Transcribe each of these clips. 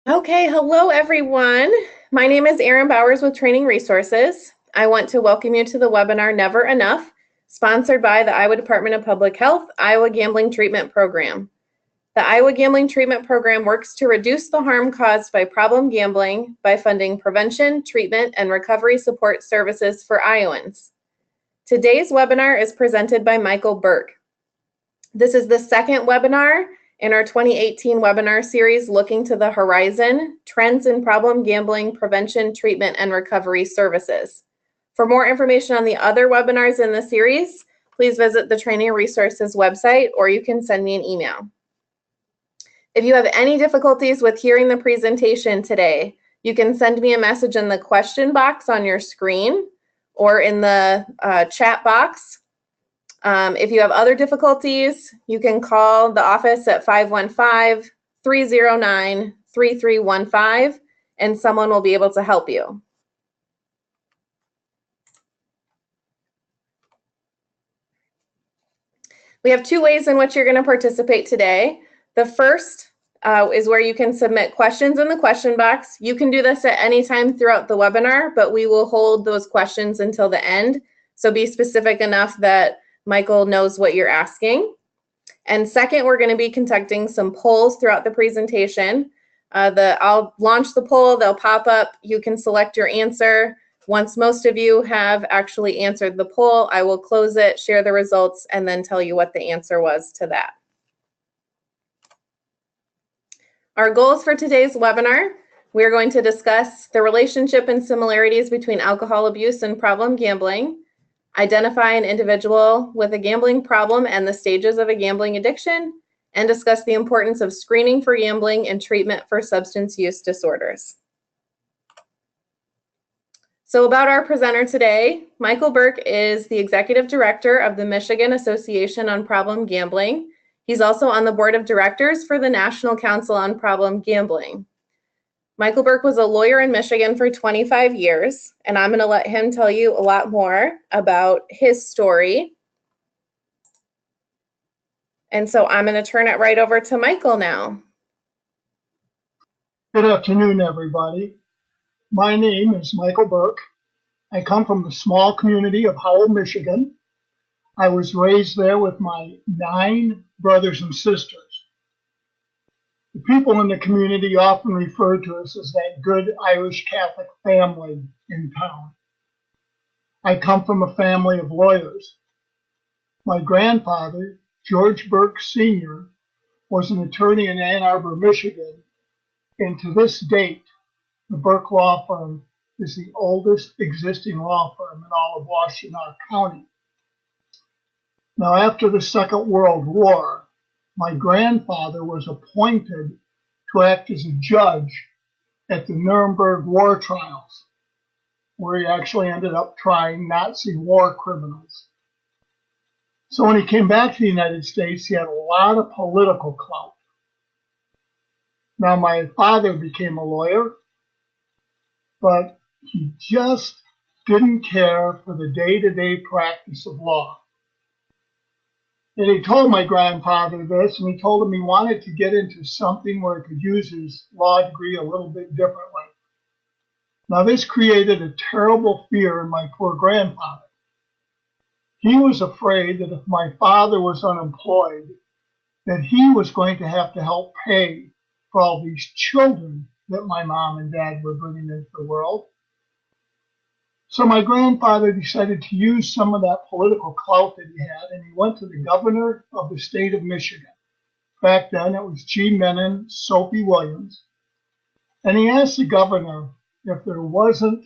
Okay, hello everyone. My name is Erin Bowers with Training Resources. I want to welcome you to the webinar Never Enough, sponsored by the Iowa Department of Public Health Iowa Gambling Treatment Program. The Iowa Gambling Treatment Program works to reduce the harm caused by problem gambling by funding prevention, treatment, and recovery support services for Iowans. Today's webinar is presented by Michael Burke. This is the second webinar in our 2018 webinar series, Looking to the Horizon, Trends in Problem Gambling Prevention, Treatment, and Recovery Services. For more information on the other webinars in the series, please visit the Training Resources website, or you can send me an email. If you have any difficulties with hearing the presentation today, you can send me a message in the question box on your screen or in the chat box. If you have other difficulties, you can call the office at 515-309-3315, and someone will be able to help you. We have two ways in which you're going to participate today. The first is where you can submit questions in the question box. You can do this at any time throughout the webinar, but we will hold those questions until the end. So be specific enough that Michael knows what you're asking. And second, we're going to be conducting some polls throughout the presentation. I'll launch the poll, they'll pop up, you can select your answer. Once most of you have actually answered the poll, I will close it, share the results, and then tell you what the answer was to that. Our goals for today's webinar: we're going to discuss the relationship and similarities between alcohol abuse and problem gambling, identify an individual with a gambling problem and the stages of a gambling addiction, and discuss the importance of screening for gambling and treatment for substance use disorders. So about our presenter today, Michael Burke is the Executive Director of the Michigan Association on Problem Gambling. He's also on the Board of Directors for the National Council on Problem Gambling. Michael Burke was a lawyer in Michigan for 25 years, and I'm going to let him tell you a lot more about his story. And so I'm going to turn it right over to Michael now. Good afternoon, everybody. My name is Michael Burke. I come from the small community of Howell, Michigan. I was raised there with my 9 brothers and sisters. The people in the community often refer to us as that good Irish Catholic family in town. I come from a family of lawyers. My grandfather, George Burke Sr., was an attorney in Ann Arbor, Michigan, and to this date, the Burke Law Firm is the oldest existing law firm in all of Washtenaw County. Now, after the Second World War, my grandfather was appointed to act as a judge at the Nuremberg war trials, where he actually ended up trying Nazi war criminals. So when he came back to the United States, he had a lot of political clout. Now, my father became a lawyer, but he just didn't care for the day-to-day practice of law. And he told my grandfather this, and he told him he wanted to get into something where he could use his law degree a little bit differently. Now, this created a terrible fear in my poor grandfather. He was afraid that if my father was unemployed, that he was going to have to help pay for all these children that my mom and dad were bringing into the world. So my grandfather decided to use some of that political clout that he had, and he went to the governor of the state of Michigan. Back then, it was G. Menon Soapy Williams. And he asked the governor if there wasn't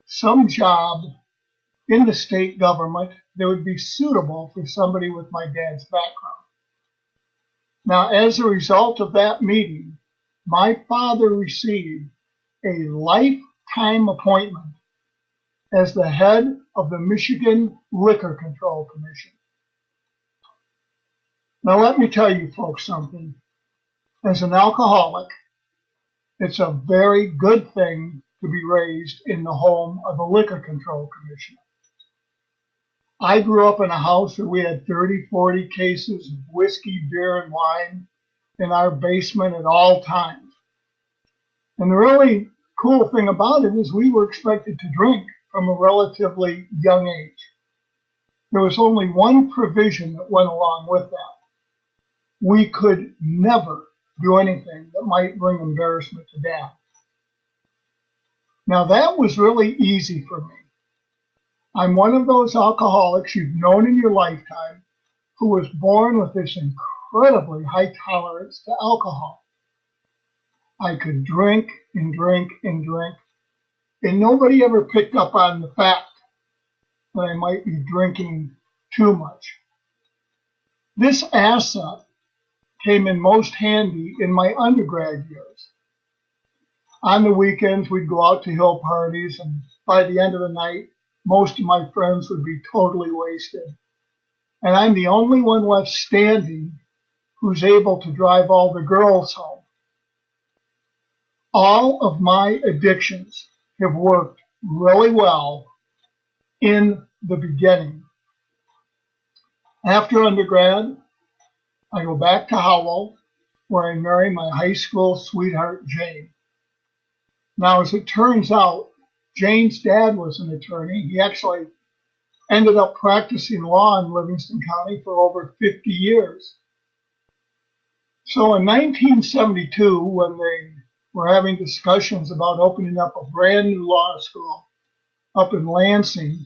some job in the state government that would be suitable for somebody with my dad's background. Now, as a result of that meeting, my father received a lifetime appointment as the head of the Michigan Liquor Control Commission. Now, let me tell you folks something. As an alcoholic, it's a very good thing to be raised in the home of a Liquor Control Commissioner. I grew up in a house where we had 30, 40 cases of whiskey, beer, and wine in our basement at all times. And the really cool thing about it is we were expected to drink from a relatively young age. There was only one provision that went along with that. We could never do anything that might bring embarrassment to dad. Now that was really easy for me. I'm one of those alcoholics you've known in your lifetime who was born with this incredibly high tolerance to alcohol. I could drink and drink and drink, and nobody ever picked up on the fact that I might be drinking too much. This asset came in most handy in my undergrad years. On the weekends, we'd go out to hill parties, and by the end of the night, most of my friends would be totally wasted. And I'm the only one left standing who's able to drive all the girls home. All of my addictions have worked really well in the beginning. After undergrad, I go back to Howell, where I marry my high school sweetheart, Jane. Now, as it turns out, Jane's dad was an attorney. He actually ended up practicing law in Livingston County for over 50 years. So in 1972, when they were having discussions about opening up a brand new law school up in Lansing,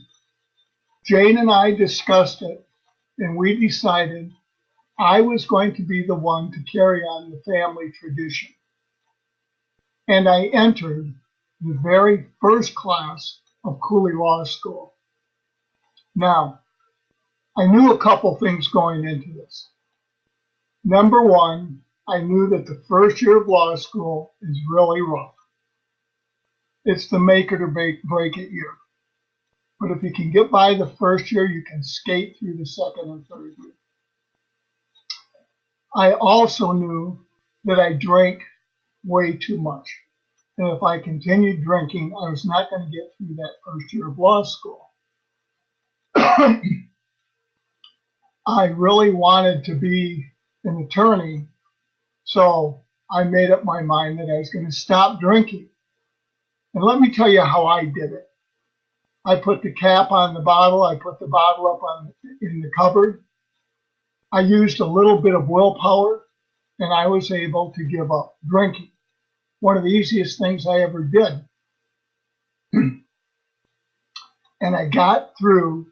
Jane and I discussed it, and we decided I was going to be the one to carry on the family tradition. And I entered the very first class of Cooley Law School. Now, I knew a couple things going into this. Number one, I knew that the first year of law school is really rough. It's the make it or break it year. But if you can get by the first year, you can skate through the second and third year. I also knew that I drank way too much. And if I continued drinking, I was not going to get through that first year of law school. I really wanted to be an attorney, so I made up my mind that I was going to stop drinking. And let me tell you how I did it. I put the cap on the bottle. I put the bottle up in the cupboard. I used a little bit of willpower, and I was able to give up drinking. One of the easiest things I ever did. And I got through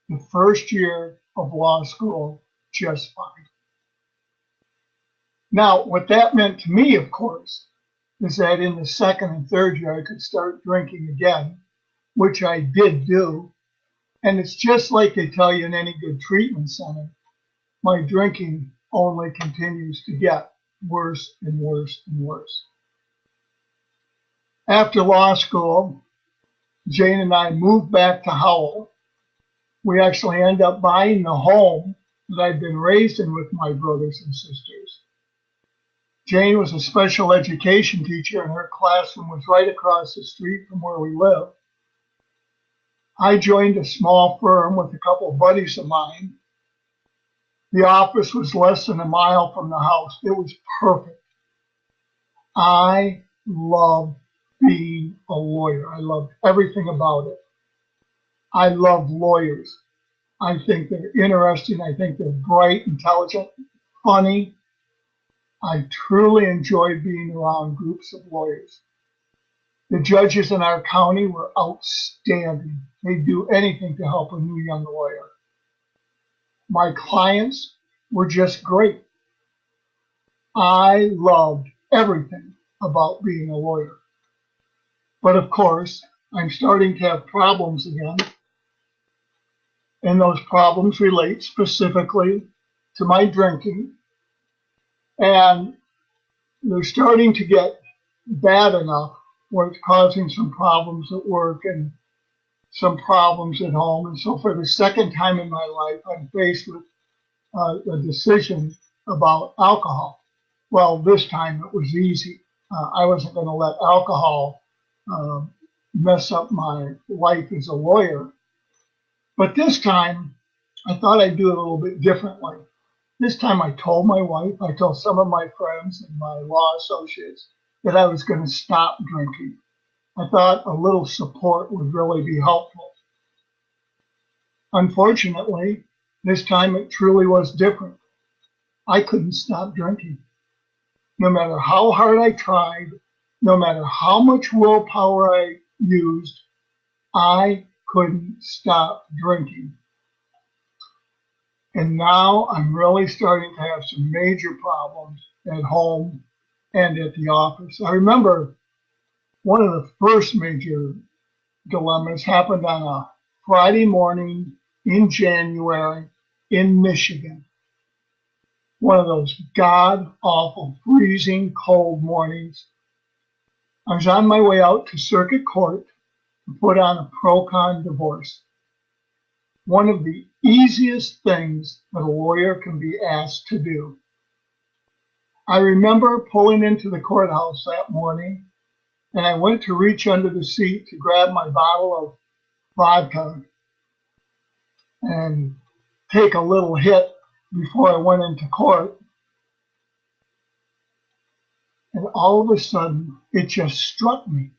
the first year of law school just fine. Now, what that meant to me, of course, is that in the second and third year, I could start drinking again, which I did do. And it's just like they tell you in any good treatment center, my drinking only continues to get worse and worse and worse. After law school, Jane and I moved back to Howell. We actually ended up buying the home that I'd been raised in with my brothers and sisters. Jane was a special education teacher, and her classroom was right across the street from where we lived. I joined a small firm with a couple of buddies of mine. The office was less than a mile from the house. It was perfect. I loved being a lawyer. I loved everything about it. I love lawyers. I think they're interesting. I think they're bright, intelligent, funny. I truly enjoyed being around groups of lawyers. The judges in our county were outstanding. They'd do anything to help a new young lawyer. My clients were just great. I loved everything about being a lawyer. But of course, I'm starting to have problems again. And those problems relate specifically to my drinking. And they're starting to get bad enough where it's causing some problems at work and some problems at home. And so for the second time in my life, I'm faced with a decision about alcohol. Well, this time it was easy. I wasn't going to let alcohol mess up my life as a lawyer. But this time, I thought I'd do it a little bit differently. This time I told my wife, I told some of my friends and my law associates, that I was going to stop drinking. I thought a little support would really be helpful. Unfortunately, this time it truly was different. I couldn't stop drinking. No matter how hard I tried, no matter how much willpower I used, I couldn't stop drinking. And now I'm really starting to have some major problems at home and at the office. I remember one of the first major dilemmas happened on a Friday morning in January in Michigan. One of those god-awful, freezing cold mornings. I was on my way out to circuit court to put on a pro-con divorce. One of the easiest things that a lawyer can be asked to do. I remember pulling into the courthouse that morning, and I went to reach under the seat to grab my bottle of vodka and take a little hit before I went into court. And all of a sudden, it just struck me.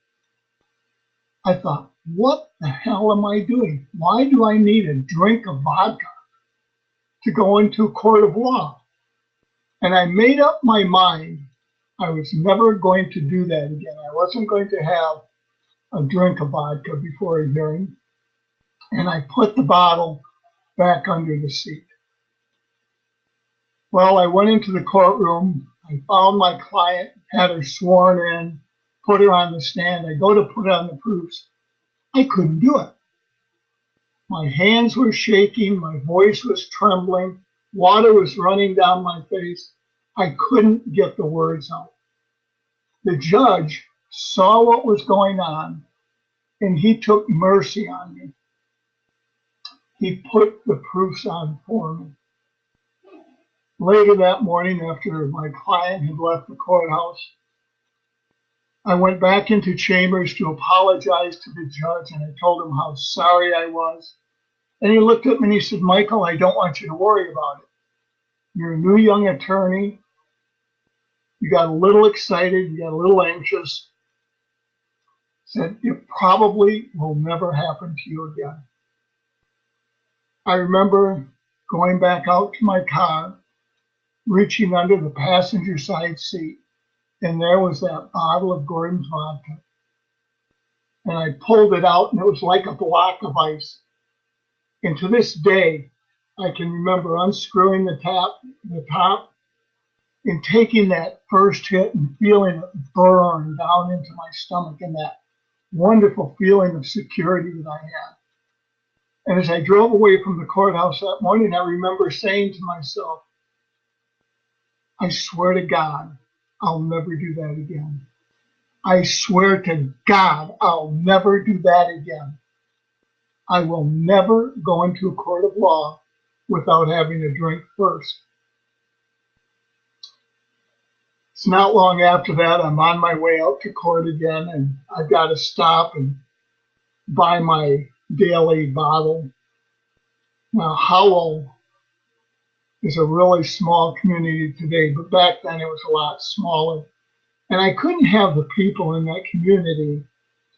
I thought, what the hell am I doing? Why do I need a drink of vodka to go into a court of law? And I made up my mind I was never going to do that again. I wasn't going to have a drink of vodka before a hearing. And I put the bottle back under the seat. Well, I went into the courtroom. I found my client, had her sworn in, put her on the stand. I go to put on the proofs. I couldn't do it. My hands were shaking. My voice was trembling. Water was running down my face. I couldn't get the words out. The judge saw what was going on, and he took mercy on me. He put the proofs on for me. Later that morning, after my client had left the courthouse, I went back into chambers to apologize to the judge, and I told him how sorry I was. And he looked at me and he said, Michael, I don't want you to worry about it. You're a new young attorney. You got a little excited. You got a little anxious. Said, it probably will never happen to you again. I remember going back out to my car, reaching under the passenger side seat, and there was that bottle of Gordon's vodka. And I pulled it out, and it was like a block of ice. And to this day, I can remember unscrewing the top, and taking that first hit and feeling it burn down into my stomach, and that wonderful feeling of security that I had. And as I drove away from the courthouse that morning, I remember saying to myself, I swear to God, I'll never do that again. I swear to God, I'll never do that again. I will never go into a court of law without having a drink first. It's not long after that, I'm on my way out to court again, and I've got to stop and buy my daily bottle. Now, Howell is a really small community today, but back then it was a lot smaller. And I couldn't have the people in that community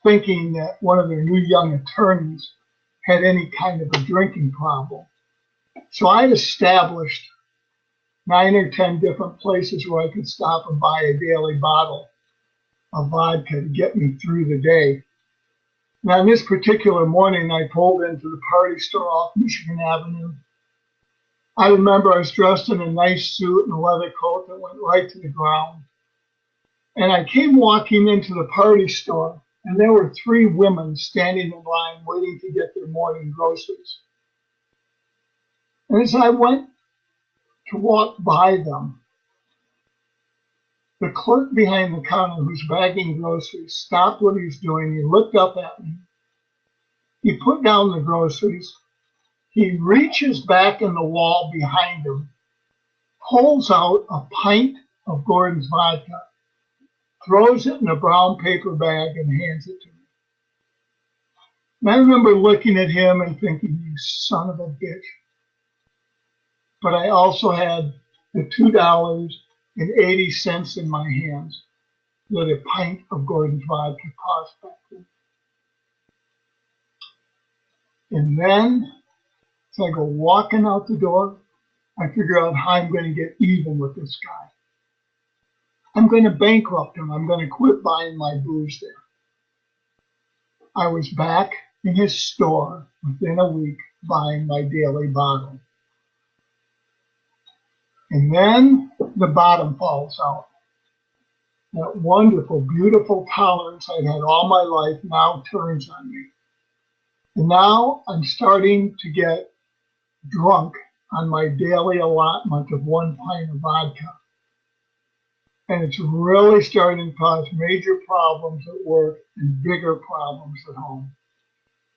thinking that one of their new young attorneys had any kind of a drinking problem. So I had established 9 or 10 different places where I could stop and buy a daily bottle of vodka to get me through the day. Now, on this particular morning, I pulled into the party store off Michigan Avenue. I remember I was dressed in a nice suit and a leather coat that went right to the ground. And I came walking into the party store, and there were 3 women standing in line waiting to get their morning groceries. And as I went to walk by them, the clerk behind the counter who's bagging groceries stopped what he was doing. He looked up at me. He put down the groceries. He reaches back in the wall behind him, pulls out a pint of Gordon's vodka, throws it in a brown paper bag, and hands it to me. And I remember looking at him and thinking, you son of a bitch. But I also had the $2.80 in my hands. that a pint of Gordon's vodka cost back then. And then, as I go walking out the door, I figure out how I'm going to get even with this guy. I'm going to bankrupt him. I'm going to quit buying my booze there. I was back in his store within a week buying my daily bottle. And then the bottom falls out. That wonderful, beautiful tolerance I'd had all my life now turns on me. And now I'm starting to get drunk on my daily allotment of 1 pint of vodka. And it's really starting to cause major problems at work and bigger problems at home.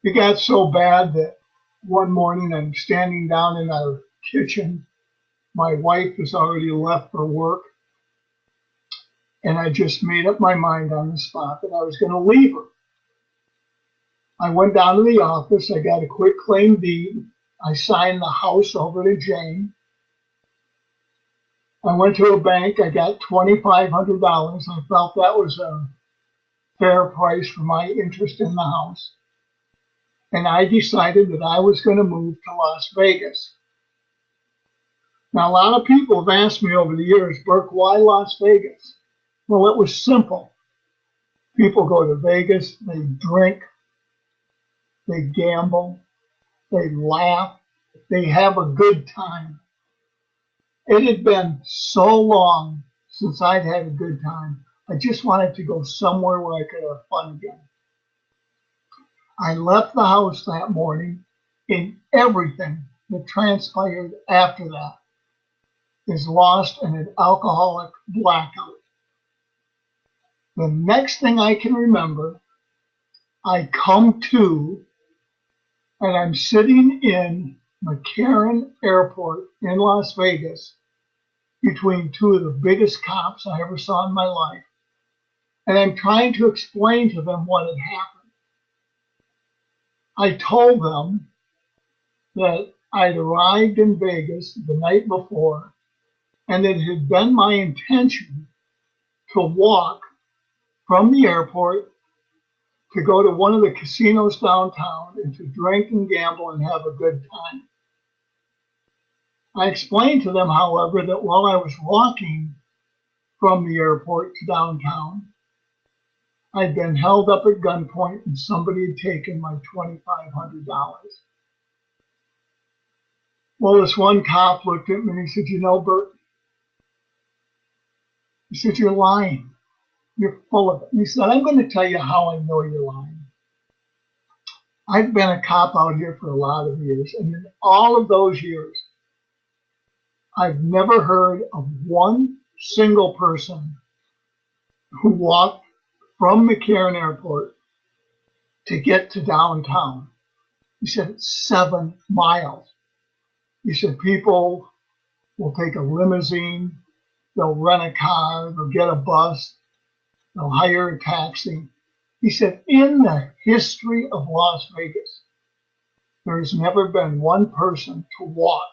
It got so bad that one morning I'm standing down in our kitchen. My wife has already left for work. And I just made up my mind on the spot that I was going to leave her. I went down to the office. I got a quick claim deed. I signed the house over to Jane. I went to a bank. I got $2,500. I felt that was a fair price for my interest in the house. And I decided that I was going to move to Las Vegas. Now, a lot of people have asked me over the years, Burke, why Las Vegas? Well, it was simple. People go to Vegas, they drink, they gamble, they laugh, they have a good time. It had been so long since I'd had a good time. I just wanted to go somewhere where I could have fun again. I left the house that morning, and everything that transpired after that is lost in an alcoholic blackout. The next thing I can remember, I come to, and I'm sitting in McCarran Airport in Las Vegas between two of the biggest cops I ever saw in my life. And I'm trying to explain to them what had happened. I told them that I'd arrived in Vegas the night before, and it had been my intention to walk from the airport to go to one of the casinos downtown and to drink and gamble and have a good time. I explained to them, however, that while I was walking from the airport to downtown, I'd been held up at gunpoint and somebody had taken my $2,500. Well, this one cop looked at me and he said, you know, Bert, he said, you're lying. You're full of it. And he said, I'm going to tell you how I know you're lying. I've been a cop out here for a lot of years, and in all of those years, I've never heard of one single person who walked from McCarran Airport to get to downtown. He said it's 7 miles. He said people will take a limousine, they'll rent a car, they'll get a bus, they'll hire a taxi. He said in the history of Las Vegas, there's never been one person to walk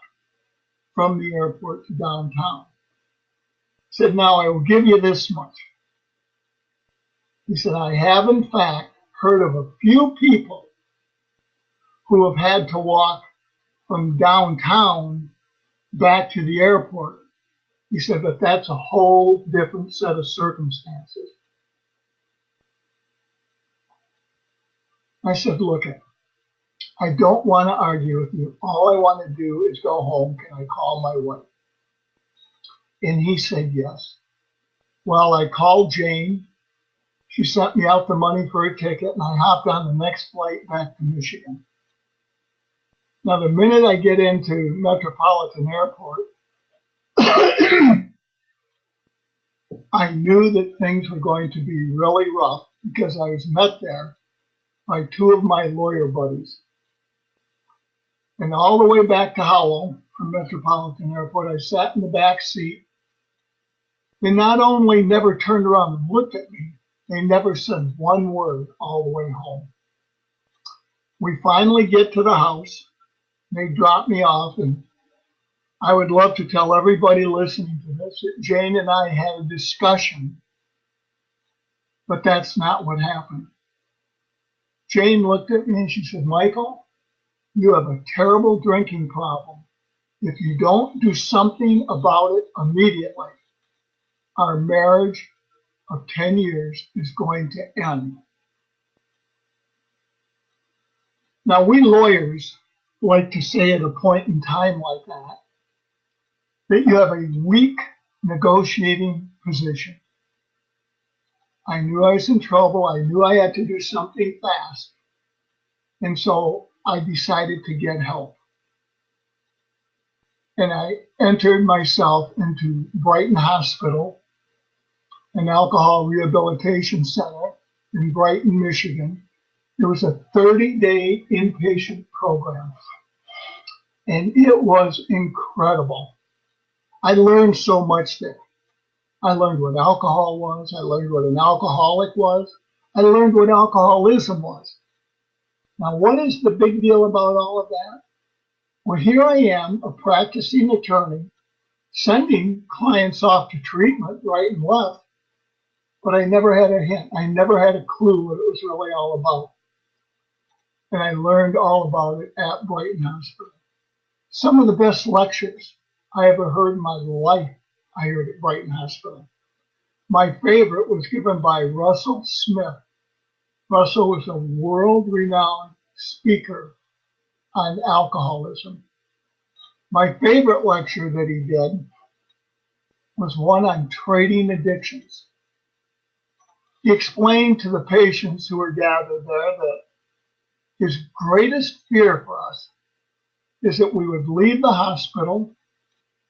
from the airport to downtown. He said, now I will give you this much. He said, I have in fact heard of a few people who have had to walk from downtown back to the airport. He said, but that's a whole different set of circumstances. I said, look, I don't want to argue with you. All I want to do is go home. Can I call my wife? And he said, yes. Well, I called Jane. She sent me out the money for a ticket, and I hopped on the next flight back to Michigan. Now, the minute I get into Metropolitan Airport, I knew that things were going to be really rough because I was met there by 2 of my lawyer buddies. And all the way back to Howell from Metropolitan Airport, I sat in the back seat. They not only never turned around and looked at me, they never said one word all the way home. We finally get to the house. They drop me off, and I would love to tell everybody listening to this that Jane and I had a discussion But that's not what happened. Jane looked at me and she said, Michael, you have a terrible drinking problem. If you don't do something about it immediately, our marriage of 10 years is going to end. Now, we lawyers like to say at a point in time like that you have a weak negotiating position. I knew I was in trouble. I knew I had to do something fast. And so I decided to get help. And I entered myself into Brighton Hospital, an alcohol rehabilitation center in Brighton, Michigan. It was a 30-day inpatient program, and it was incredible. I learned so much there. I learned what alcohol was. I learned what an alcoholic was. I learned what alcoholism was. Now, what is the big deal about all of that? Well, here I am, a practicing attorney, sending clients off to treatment right and left, but I never had a hint. I never had a clue what it was really all about. And I learned all about it at Brighton Hospital. Some of the best lectures I ever heard in my life, I heard at Brighton Hospital. My favorite was given by Russell Smith. Russell was a world-renowned speaker on alcoholism. My favorite lecture that he did was one on trading addictions. He explained to the patients who were gathered there that his greatest fear for us is that we would leave the hospital,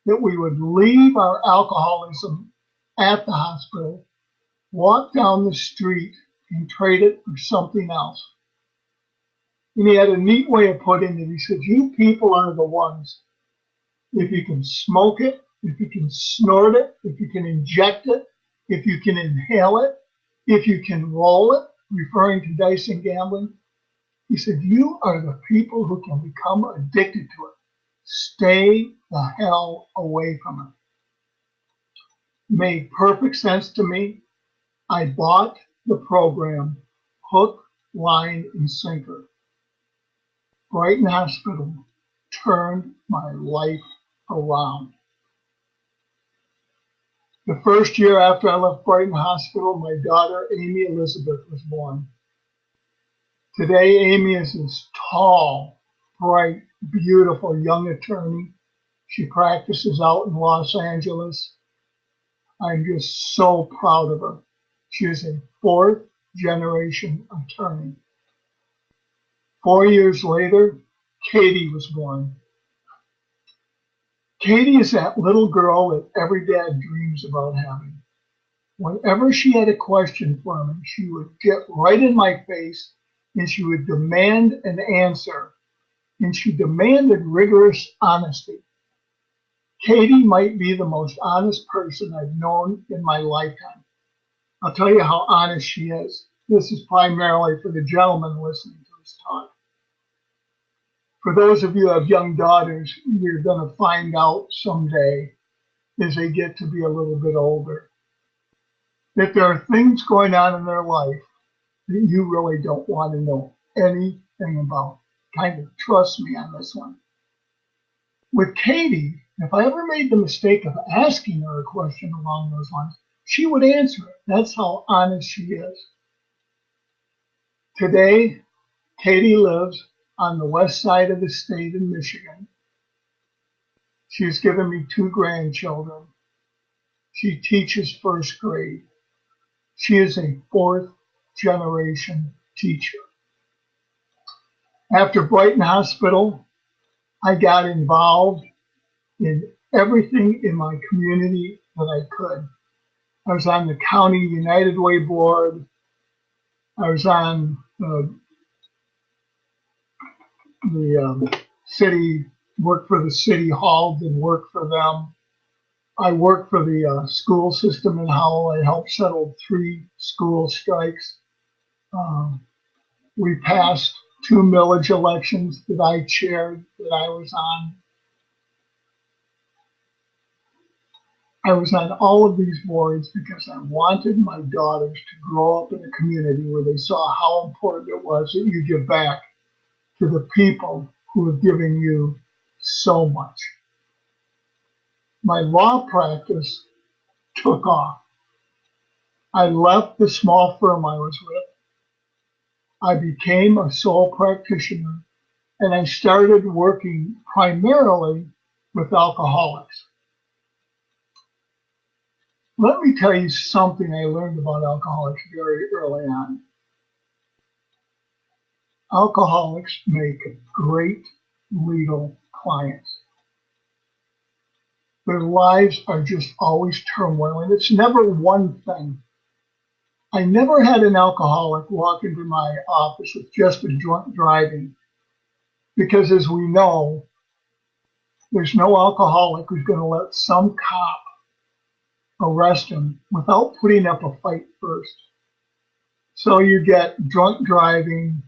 that we would leave our alcoholism at the hospital, walk down the street and trade it for something else. And he had a neat way of putting it. He said, you people are the ones, if you can smoke it, if you can snort it, if you can inject it, if you can inhale it, if you can roll it, referring to dice and gambling, he said, you are the people who can become addicted to it. Stay the hell away from it. Made perfect sense to me. I bought the program hook, line, and sinker. Brighton Hospital turned my life around. The first year after I left Brighton Hospital, my daughter, Amy Elizabeth, was born. Today, Amy is this tall, bright, beautiful young attorney. She practices out in Los Angeles. I'm just so proud of her. She is a fourth-generation attorney. 4 years later, Katie was born. Katie is that little girl that every dad dreams about having. Whenever she had a question for me, she would get right in my face and she would demand an answer. And she demanded rigorous honesty. Katie might be the most honest person I've known in my lifetime. I'll tell you how honest she is. This is primarily for the gentlemen listening to this talk. For those of you who have young daughters, you're going to find out someday as they get to be a little bit older that there are things going on in their life that you really don't want to know anything about. Kind of trust me on this one. With Katie, if I ever made the mistake of asking her a question along those lines, she would answer it. That's how honest she is. Today, Katie lives on the west side of the state in Michigan. She's given me 2 grandchildren. She teaches first grade. She is a fourth-generation teacher. After Brighton Hospital, I got involved in everything in my community that I could. I was on the County United Way Board. I was on the city, worked for the city hall, did work for them. I worked for the school system in Howell. I helped settle 3 school strikes. We passed 2 millage elections that I chaired, that I was on. I was on all of these boards because I wanted my daughters to grow up in a community where they saw how important it was that you give back to the people who have given you so much. My law practice took off. I left the small firm I was with. I became a sole practitioner, and I started working primarily with alcoholics. Let me tell you something I learned about alcoholics very early on. Alcoholics make great legal clients. Their lives are just always turmoil, and it's never one thing. I never had an alcoholic walk into my office with just a drunk driving, because as we know, there's no alcoholic who's going to let some cop arrest him without putting up a fight first. So you get drunk driving,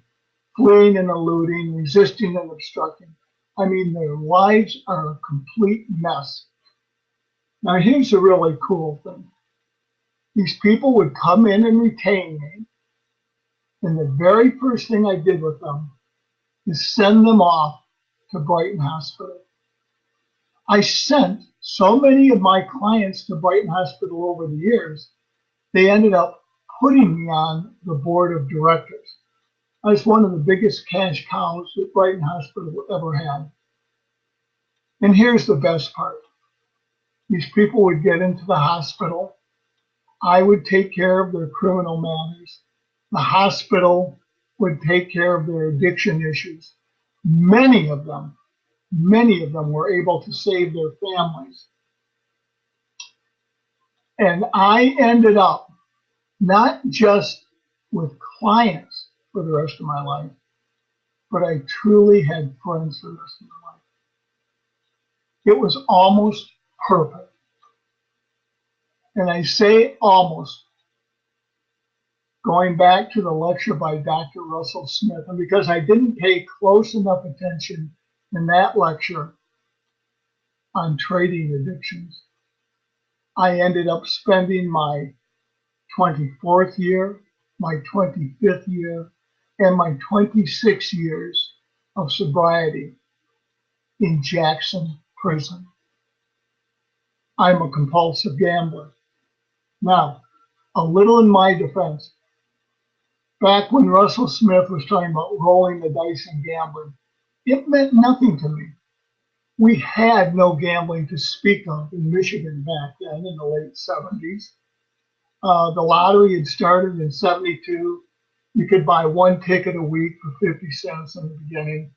fleeing and eluding, resisting and obstructing. I mean, their lives are a complete mess. Now, here's the really cool thing. These people would come in and retain me, and the very first thing I did with them is send them off to Brighton Hospital. I sent so many of my clients to Brighton Hospital over the years, they ended up putting me on the board of directors. I was one of the biggest cash cows that Brighton Hospital ever had. And here's the best part. These people would get into the hospital. I would take care of their criminal matters. The hospital would take care of their addiction issues. Many of them were able to save their families. And I ended up not just with clients for the rest of my life, but I truly had friends for the rest of my life. It was almost perfect. And I say almost, going back to the lecture by Dr. Russell Smith, and because I didn't pay close enough attention in that lecture on trading addictions, I ended up spending my 24th year, my 25th year, and my 26 years of sobriety in Jackson Prison. I'm a compulsive gambler. Now, a little in my defense, back when Russell Smith was talking about rolling the dice and gambling, it meant nothing to me. We had no gambling to speak of in Michigan back then in the late 70s. The lottery had started in 72. You could buy one ticket a week for 50 cents in the beginning.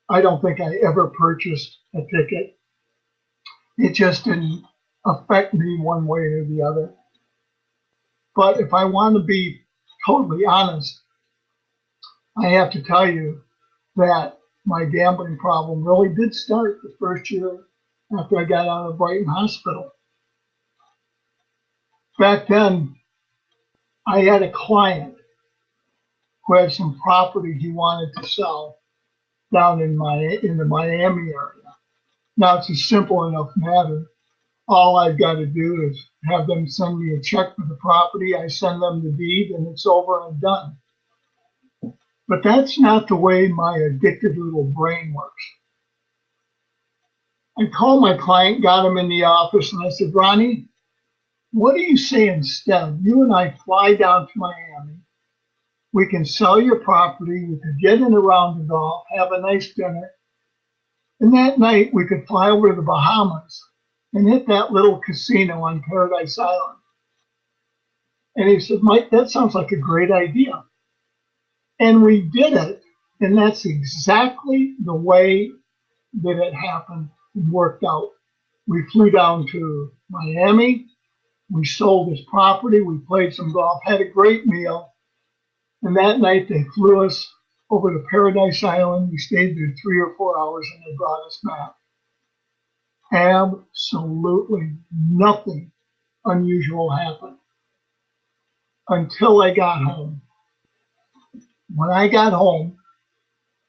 I don't think I ever purchased a ticket. It just didn't affect me one way or the other. But if I want to be totally honest, I have to tell you that my gambling problem really did start the first year after I got out of Brighton Hospital. Back then, I had a client who had some property he wanted to sell down in the Miami area. Now, it's a simple enough matter. All I've got to do is have them send me a check for the property. I send them the deed, and it's over and done. But that's not the way my addicted little brain works. I called my client, got him in the office, and I said, Ronnie, what do you say instead? You and I fly down to Miami. We can sell your property. We could get in a round of golf, have a nice dinner. And that night, we could fly over to the Bahamas and hit that little casino on Paradise Island. And he said, Mike, that sounds like a great idea. And we did it. And that's exactly the way that it happened and worked out. We flew down to Miami. We sold his property. We played some golf, had a great meal. And that night they flew us over to Paradise Island. We stayed there 3 or 4 hours and they brought us back. Absolutely nothing unusual happened until I got home. When I got home,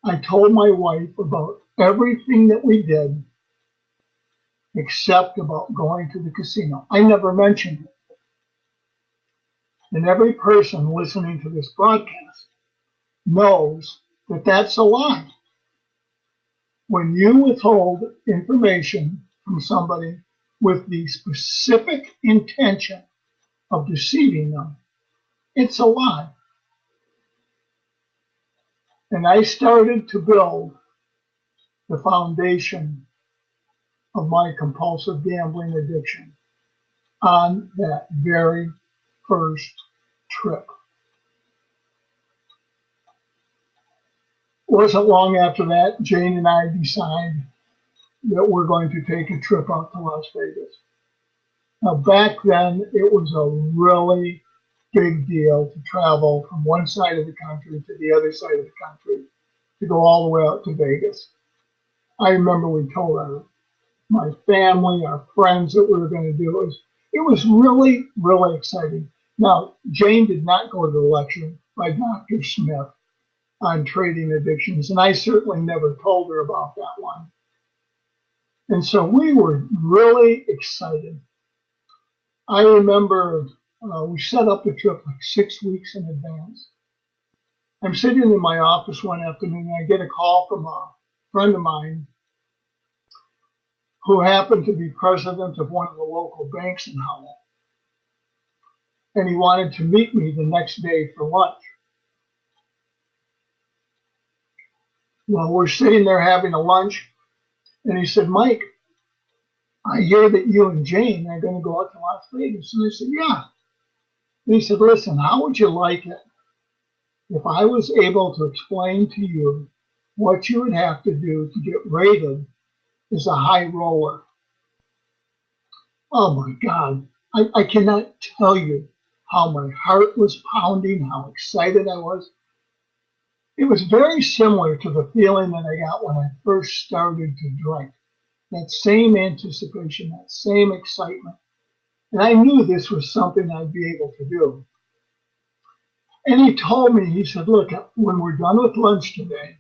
I told my wife about everything that we did. except about going to the casino. I never mentioned it. And every person listening to this broadcast knows that that's a lie. When you withhold information from somebody with the specific intention of deceiving them, it's a lie. And I started to build the foundation of my compulsive gambling addiction on that very first trip. It wasn't long after that, Jane and I decided that we're going to take a trip out to Las Vegas. Now, back then, it was a really big deal to travel from one side of the country to the other side of the country, to go all the way out to Vegas. I remember we told my family, our friends that we were going to do it. It was really, really exciting. Now, Jane did not go to the lecture by Dr. Smith on trading addictions, and I certainly never told her about that one. And so we were really excited. I remember we set up the trip like 6 weeks in advance. I'm sitting in my office one afternoon and I get a call from a friend of mine who happened to be president of one of the local banks in Howell. And he wanted to meet me the next day for lunch. Well, we're sitting there having a lunch, and he said, Mike, I hear that you and Jane are going to go out to Las Vegas. And I said, yeah. And he said, listen, how would you like it if I was able to explain to you what you would have to do to get rated as a high roller? Oh my God, I cannot tell you how my heart was pounding, how excited I was. It was very similar to the feeling that I got when I first started to drink. That same anticipation, that same excitement. And I knew this was something I'd be able to do. And he told me, he said, look, when we're done with lunch today,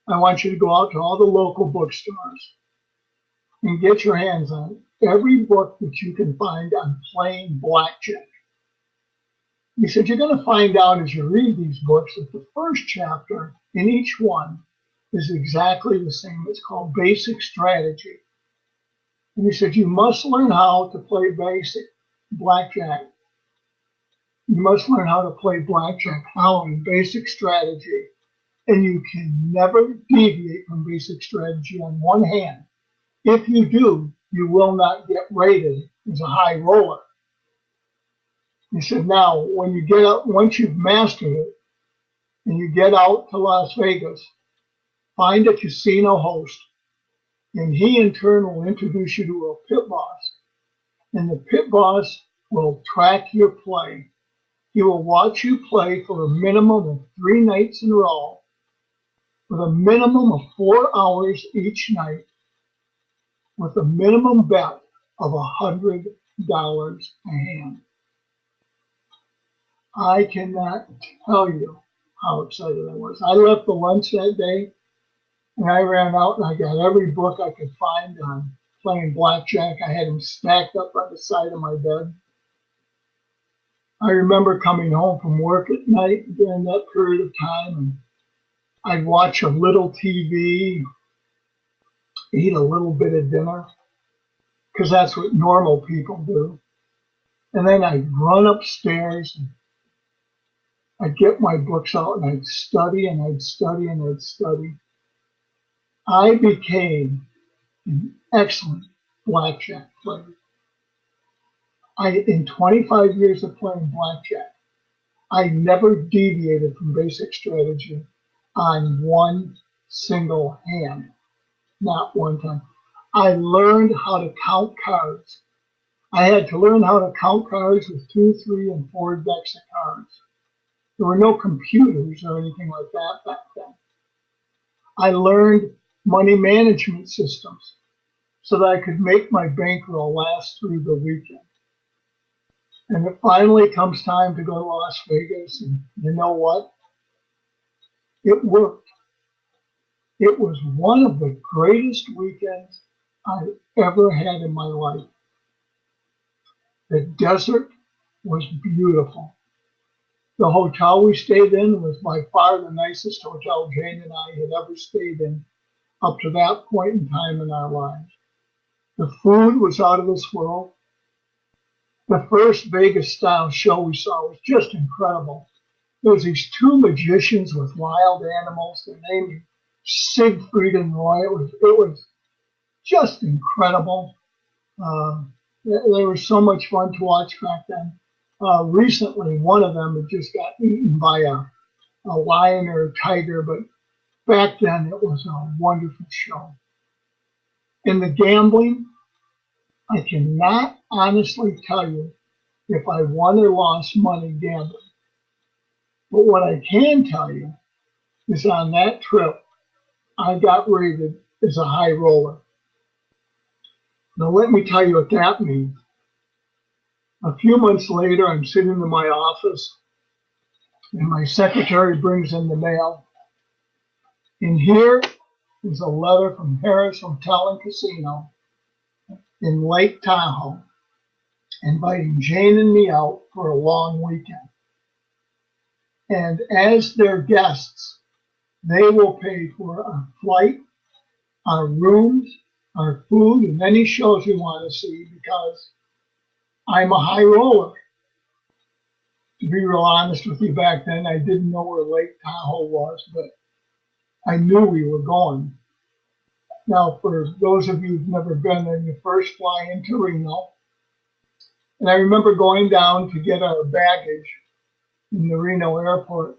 I want you to go out to all the local bookstores and get your hands on every book that you can find on playing blackjack. He said, you're going to find out as you read these books that the first chapter in each one is exactly the same. It's called Basic Strategy. And he said, you must learn how to play basic blackjack. You must learn how to play blackjack following basic strategy. And you can never deviate from basic strategy on one hand. If you do, you will not get rated as a high roller. He said, now, when you get out, once you've mastered it, and you get out to Las Vegas, find a casino host, and he in turn will introduce you to a pit boss. And the pit boss will track your play. He will watch you play for a minimum of 3 nights in a row, with a minimum of 4 hours each night, with a minimum bet of $100 a hand. I cannot tell you how excited I was. I left the lunch that day, and I ran out and I got every book I could find on playing blackjack. I had them stacked up by the side of my bed. I remember coming home from work at night during that period of time, and I'd watch a little TV, eat a little bit of dinner, because that's what normal people do. And then I'd run upstairs and I'd get my books out and I'd study and I'd study and I'd study. I became an excellent blackjack player. In 25 years of playing blackjack, I never deviated from basic strategy on one single hand, not one time. I learned how to count cards. I had to learn how to count cards with 2, 3, and 4 decks of cards. There were no computers or anything like that back then. I learned money management systems so that I could make my bankroll last through the weekend. And it finally comes time to go to Las Vegas, and you know what? It worked. It was one of the greatest weekends I ever had in my life. The desert was beautiful. The hotel we stayed in was by far the nicest hotel Jane and I had ever stayed in up to that point in time in our lives. The food was out of this world. The first Vegas style show we saw was just incredible. There was these two magicians with wild animals. Their name was Siegfried and Roy. It was just incredible. They were so much fun to watch back then. Recently, one of them had just got eaten by a lion or a tiger, but back then it was a wonderful show. In the gambling, I cannot honestly tell you if I won or lost money gambling. But what I can tell you is on that trip, I got rated as a high roller. Now, let me tell you what that means. A few months later, I'm sitting in my office, and my secretary brings in the mail. And here is a letter from Harris Hotel and Casino in Lake Tahoe, inviting Jane and me out for a long weekend. And as their guests, they will pay for our flight, our rooms, our food, and any shows we want to see because I'm a high roller. To be real honest with you, back then I didn't know where Lake Tahoe was, but I knew we were going. Now, for those of you who've never been there, you first fly into Reno. And I remember going down to get our baggage in the Reno airport.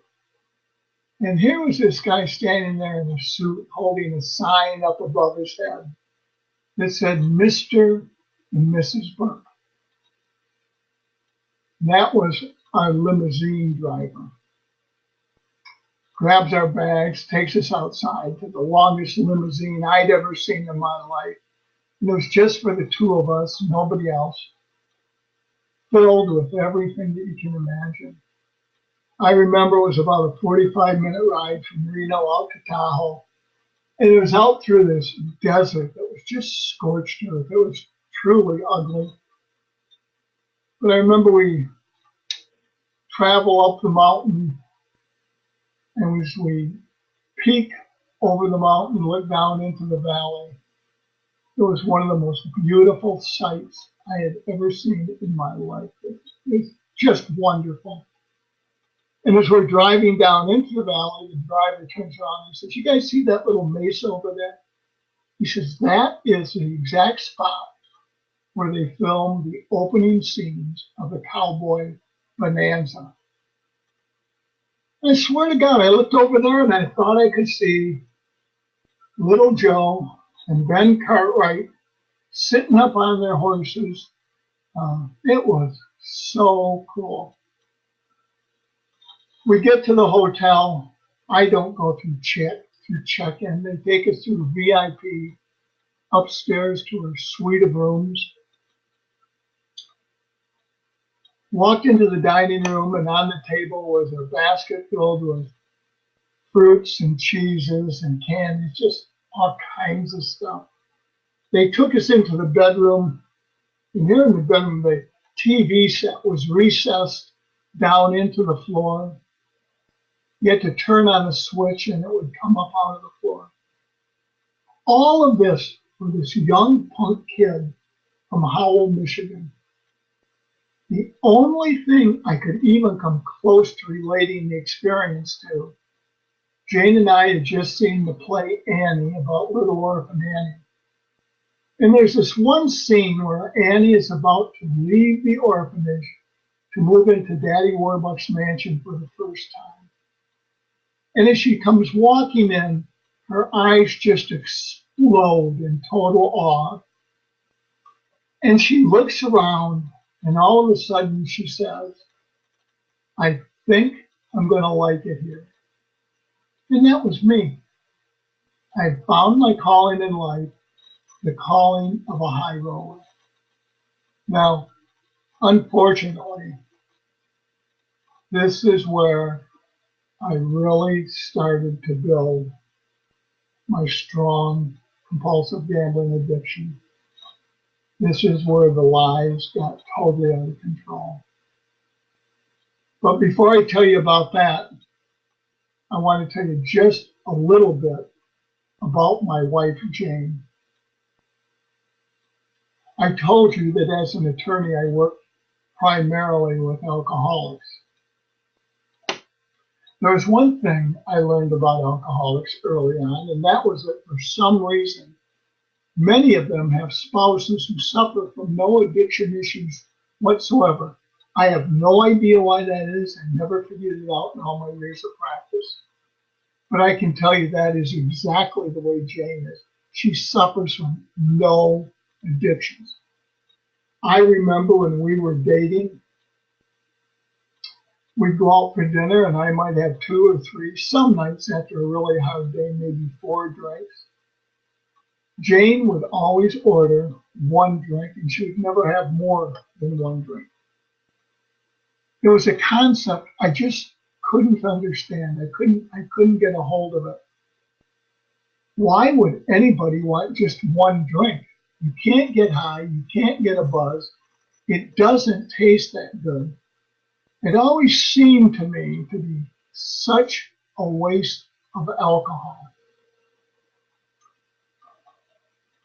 And here was this guy standing there in a suit holding a sign up above his head that said Mr. and Mrs. Burke. And that was our limousine driver. Grabs our bags, takes us outside to the longest limousine I'd ever seen in my life. And it was just for the two of us, nobody else, filled with everything that you can imagine. I remember it was about a 45-minute ride from Reno out to Tahoe. And it was out through this desert that was just scorched earth. It was truly ugly. But I remember we travel up the mountain, and as we peek over the mountain and look down into the valley, it was one of the most beautiful sights I had ever seen in my life. It was just wonderful. And as we're driving down into the valley, the driver turns around and says, "You guys see that little mesa over there?" He says, "That is the exact spot where they filmed the opening scenes of the Cowboy Bonanza." And I swear to God, I looked over there and I thought I could see Little Joe and Ben Cartwright sitting up on their horses. It was so cool. We get to the hotel. I don't go through check-in. They take us through VIP upstairs to our suite of rooms. Walked into the dining room, and on the table was a basket filled with fruits and cheeses and candies, just all kinds of stuff. They took us into the bedroom, and here in the bedroom, the TV set was recessed down into the floor. You had to turn on a switch, and it would come up out of the floor. All of this for this young punk kid from Howell, Michigan. The only thing I could even come close to relating the experience to, Jane and I had just seen the play Annie about Little Orphan Annie. And there's this one scene where Annie is about to leave the orphanage to move into Daddy Warbucks' mansion for the first time. And as she comes walking in, her eyes just explode in total awe. And she looks around, and all of a sudden she says, "I think I'm going to like it here." And that was me. I had found my calling in life, the calling of a high roller. Now, unfortunately, this is where I really started to build my strong compulsive gambling addiction. This is where the lies got totally out of control. But before I tell you about that, I want to tell you just a little bit about my wife, Jane. I told you that as an attorney, I work primarily with alcoholics. There's one thing I learned about alcoholics early on, and that was that for some reason, many of them have spouses who suffer from no addiction issues whatsoever. I have no idea why that is. I never figured it out in all my years of practice. But I can tell you that is exactly the way Jane is. She suffers from no addictions. I remember when we were dating, we'd go out for dinner and I might have 2 or 3, some nights after a really hard day, maybe 4 drinks. Jane would always order 1 drink and she would never have more than 1 drink. It was a concept I just couldn't understand. I couldn't get a hold of it. Why would anybody want just 1 drink? You can't get high, you can't get a buzz. It doesn't taste that good. It always seemed to me to be such a waste of alcohol.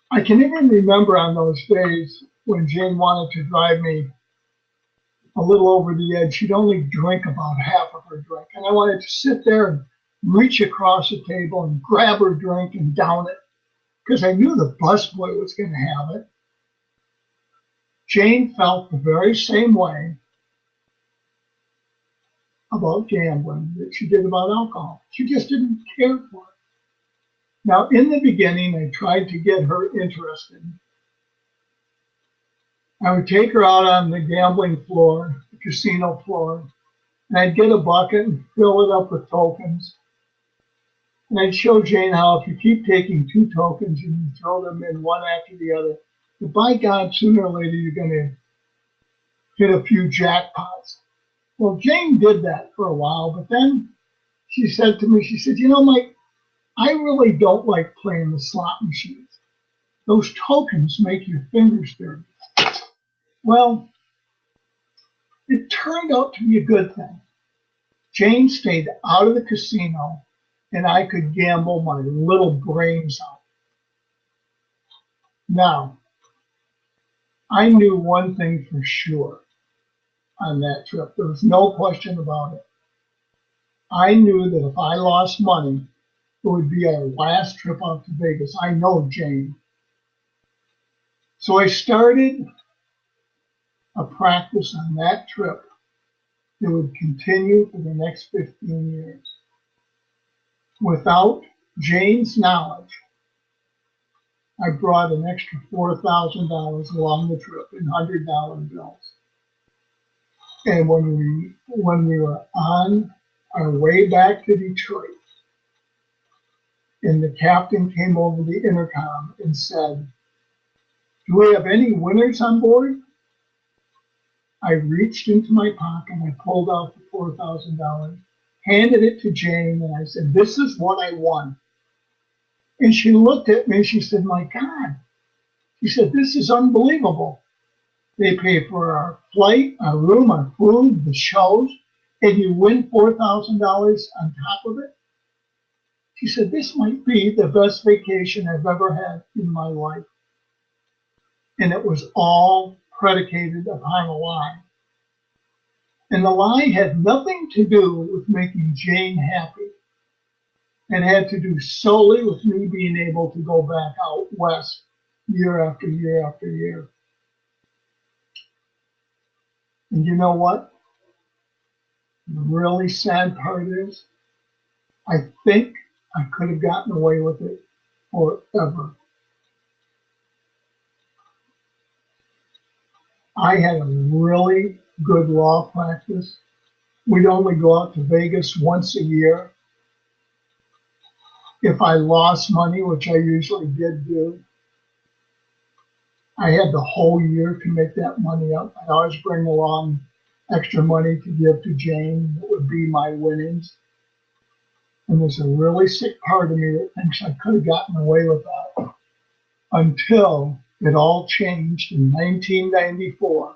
I can even remember on those days when Jane wanted to drive me a little over the edge. She'd only drink about half of her drink. And I wanted to sit there and reach across the table and grab her drink and down it because I knew the busboy was going to have it. Jane felt the very same way about gambling that she did about alcohol. She just didn't care for it. Now, in the beginning, I tried to get her interested. I would take her out on the gambling floor, the casino floor, and I'd get a bucket and fill it up with tokens. And I'd show Jane how if you keep taking 2 tokens and you throw them in one after the other, that by God, sooner or later, you're going to hit a few jackpots. Well, Jane did that for a while, but then she said to me, she said, you know, Mike, I really don't like playing the slot machines. Those tokens make your fingers dirty. Well, it turned out to be a good thing. Jane stayed out of the casino and I could gamble my little brains out. Now, I knew one thing for sure on that trip. There was no question about it. I knew that if I lost money, it would be our last trip out to Vegas. I know Jane. So I started a practice on that trip that would continue for the next 15 years. Without Jane's knowledge, I brought an extra $4,000 along the trip in $100 bills. And when we were on our way back to Detroit, and the captain came over the intercom and said, "Do we have any winners on board?" I reached into my pocket and I pulled out the $4,000, handed it to Jane, and I said, "This is what I won." And she looked at me and she said, "My God." She said, "This is unbelievable. They pay for our flight, our room, our food, the shows, and you win $4,000 on top of it." She said, "This might be the best vacation I've ever had in my life." And it was all predicated upon a lie. And the lie had nothing to do with making Jane happy. It had to do solely with me being able to go back out west year after year after year. And you know what? The really sad part is, I think I could have gotten away with it forever. I had a really good law practice. We'd only go out to Vegas once a year. If I lost money, which I usually did do, I had the whole year to make that money up. I'd always bring along extra money to give to Jane. That would be my winnings. And there's a really sick part of me that thinks I could have gotten away with that. until it all changed in 1994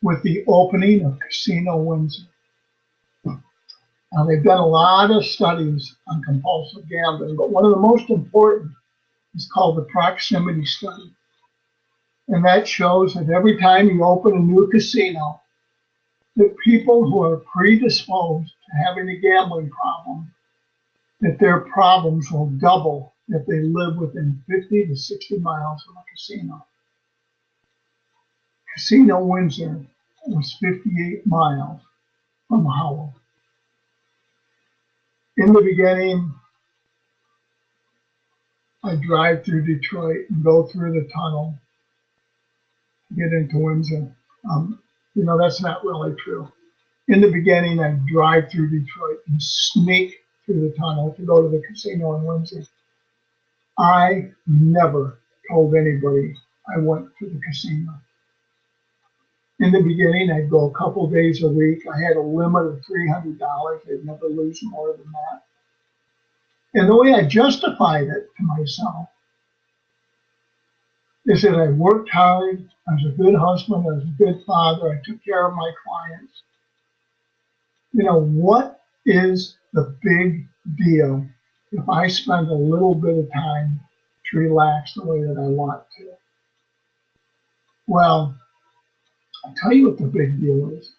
with the opening of Casino Windsor. Now, they've done a lot of studies on compulsive gambling, but one of the most important is called the proximity study. And that shows that every time you open a new casino, that people who are predisposed to having a gambling problem, that their problems will double if they live within 50 to 60 miles of a casino. Casino Windsor was 58 miles from Howell. In the beginning, I drive through Detroit and go through the tunnel to get into Windsor. That's not really true. In the beginning, I drive through Detroit and sneak through the tunnel to go to the casino in Windsor. I never told anybody I went to the casino. In the beginning, I'd go a couple days a week. I had a limit of $300. I'd never lose more than that. And the way I justified it to myself is that I worked hard, I was a good husband, I was a good father, I took care of my clients. What is the big deal if I spend a little bit of time to relax the way that I want to? Well, I'll tell you what the big deal is.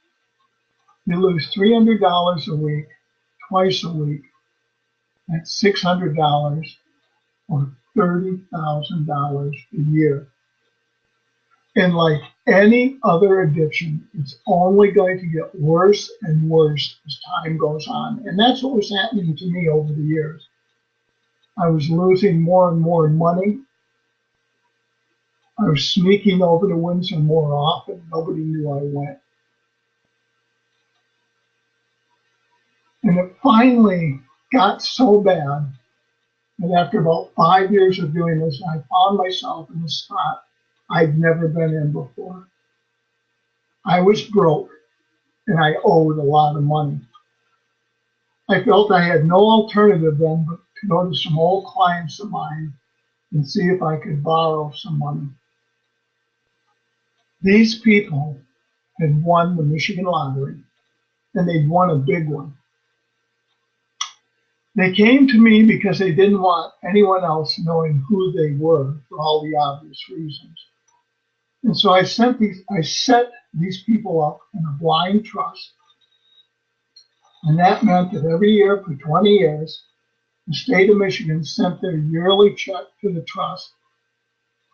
You lose $300 a week, twice a week. That's $600 or $30,000 a year. And like any other addiction, it's only going to get worse and worse as time goes on. And that's what was happening to me over the years. I was losing more and more money. I was sneaking over to Windsor more often. Nobody knew I went. And it finally got so bad that after about 5 years of doing this, I found myself in a spot I'd never been in before. I was broke and I owed a lot of money. I felt I had no alternative then but to go to some old clients of mine and see if I could borrow some money. These people had won the Michigan lottery, and they'd won a big one. They came to me because they didn't want anyone else knowing who they were for all the obvious reasons. And so I set these people up in a blind trust. And that meant that every year for 20 years, the state of Michigan sent their yearly check to the trust,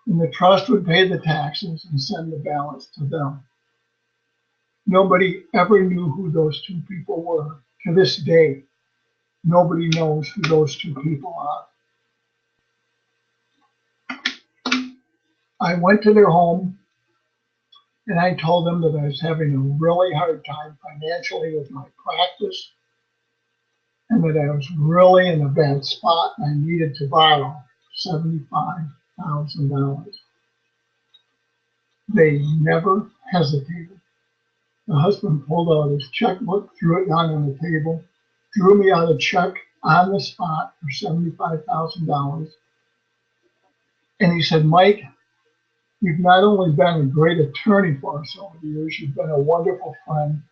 and the trust would pay the taxes and send the balance to them. Nobody ever knew who those two people were. To this day, nobody knows who those two people are. I went to their home and I told them that I was having a really hard time financially with my practice and that I was really in a bad spot and I needed to borrow $75,000. They never hesitated. The husband pulled out his checkbook, threw it down on the table, drew me out a check on the spot for $75,000. And he said, "Mike, you've not only been a great attorney for us over the years, you've been a wonderful friend.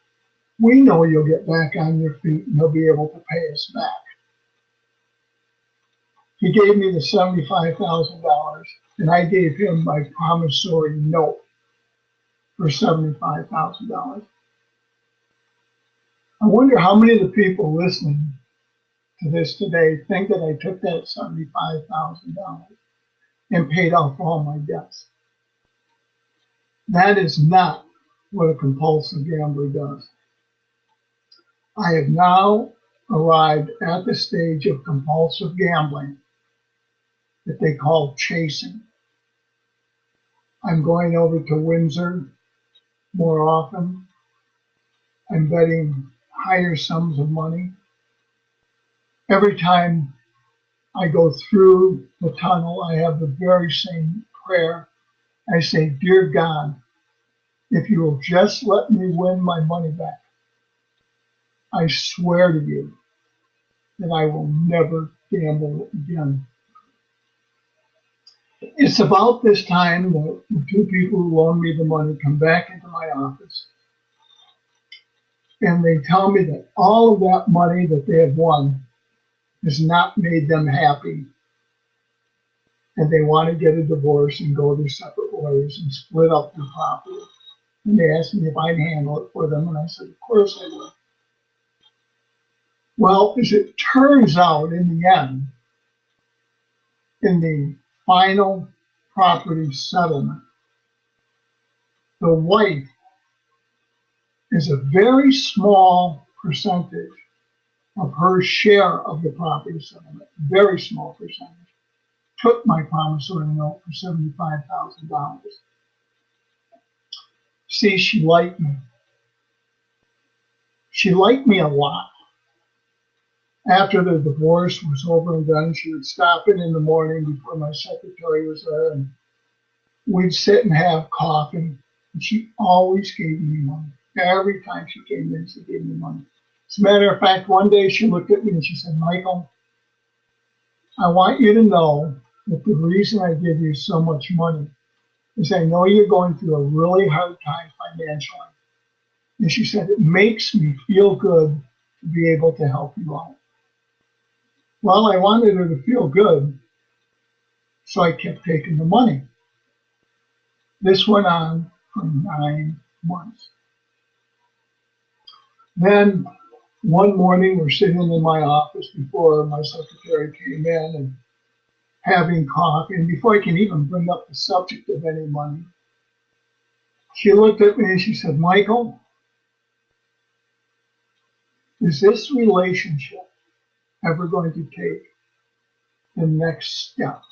We know you'll get back on your feet and you'll be able to pay us back." He gave me the $75,000 and I gave him my promissory note for $75,000. I wonder how many of the people listening to this today think that I took that $75,000 and paid off all my debts. That is not what a compulsive gambler does. I have now arrived at the stage of compulsive gambling that they call chasing. I'm going over to Windsor more often. I'm betting higher sums of money. Every time I go through the tunnel, I have the very same prayer. I say, "Dear God, if you will just let me win my money back, I swear to you that I will never gamble again." It's about this time that the two people who loaned me the money come back into my office and they tell me that all of that money that they have won has not made them happy and they want to get a divorce and go their separate ways and split up their property. And they asked me if I'd handle it for them, and I said, of course I would. Well, as it turns out, in the end, in the final property settlement, the wife is a very small percentage of her share of the property settlement, very small percentage, took my promissory note for $75,000. See, she liked me. She liked me a lot. After the divorce was over and done, she would stop in the morning before my secretary was there, and we'd sit and have coffee. And she always gave me money. Every time she came in, she gave me money. As a matter of fact, one day she looked at me and she said, Michael, I want you to know that the reason I give you so much money is I know you're going through a really hard time financially. And she said, it makes me feel good to be able to help you out. Well, I wanted her to feel good, so I kept taking the money. This went on for 9 months. Then one morning, we're sitting in my office before my secretary came in and having coffee. And before I can even bring up the subject of any money, she looked at me and she said, Michael, is this relationship ever going to take the next step?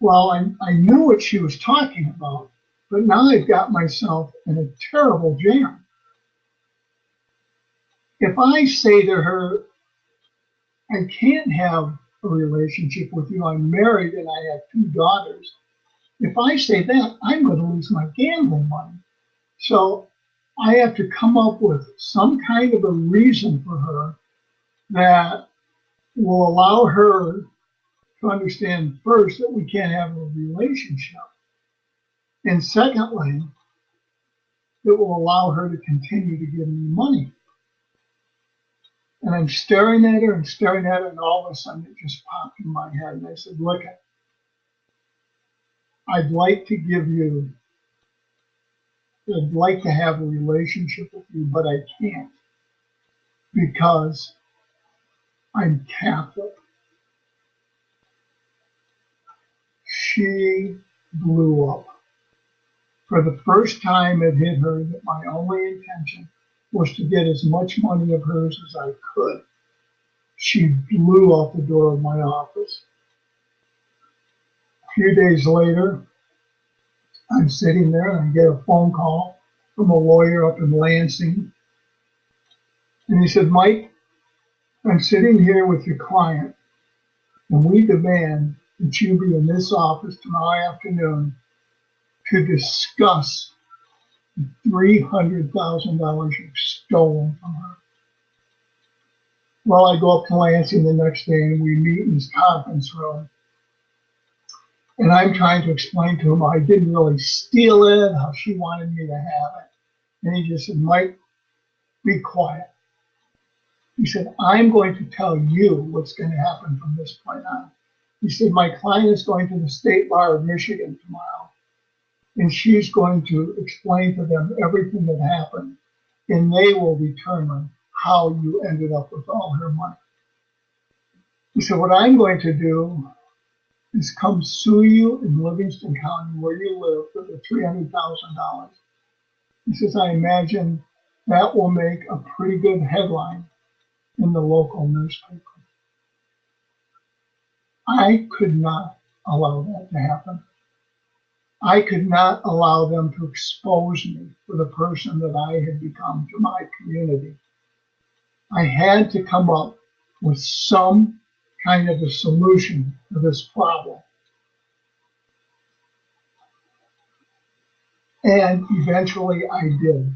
Well, I knew what she was talking about, but now I've got myself in a terrible jam. If I say to her, I can't have a relationship with you, I'm married and I have 2 daughters, if I say that, I'm going to lose my gambling money. So I have to come up with some kind of a reason for her that will allow her to understand, first, that we can't have a relationship, and secondly, that will allow her to continue to give me money. And I'm staring at her and staring at her, and all of a sudden it just popped in my head. And I said, look, I'd like to have a relationship with you, but I can't because I'm Catholic. She blew up. For the first time, it hit her that my only intention was to get as much money of hers as I could. She blew out the door of my office. A few days later, I'm sitting there and I get a phone call from a lawyer up in Lansing. And he said, Mike, I'm sitting here with your client, and we demand that you be in this office tomorrow afternoon to discuss the $300,000 you've stolen from her. Well, I go up to Lansing the next day and we meet in his conference room. And I'm trying to explain to him I didn't really steal it, how she wanted me to have it. And he just said, Mike, be quiet. He said, I'm going to tell you what's going to happen from this point on. He said, my client is going to the State Bar of Michigan tomorrow, and she's going to explain to them everything that happened, and they will determine how you ended up with all her money. He said, what I'm going to do is come sue you in Livingston County where you live for the $300,000. He says, I imagine that will make a pretty good headline in the local newspaper. I could not allow that to happen. I could not allow them to expose me for the person that I had become to my community. I had to come up with some kind of a solution to this problem. And eventually I did.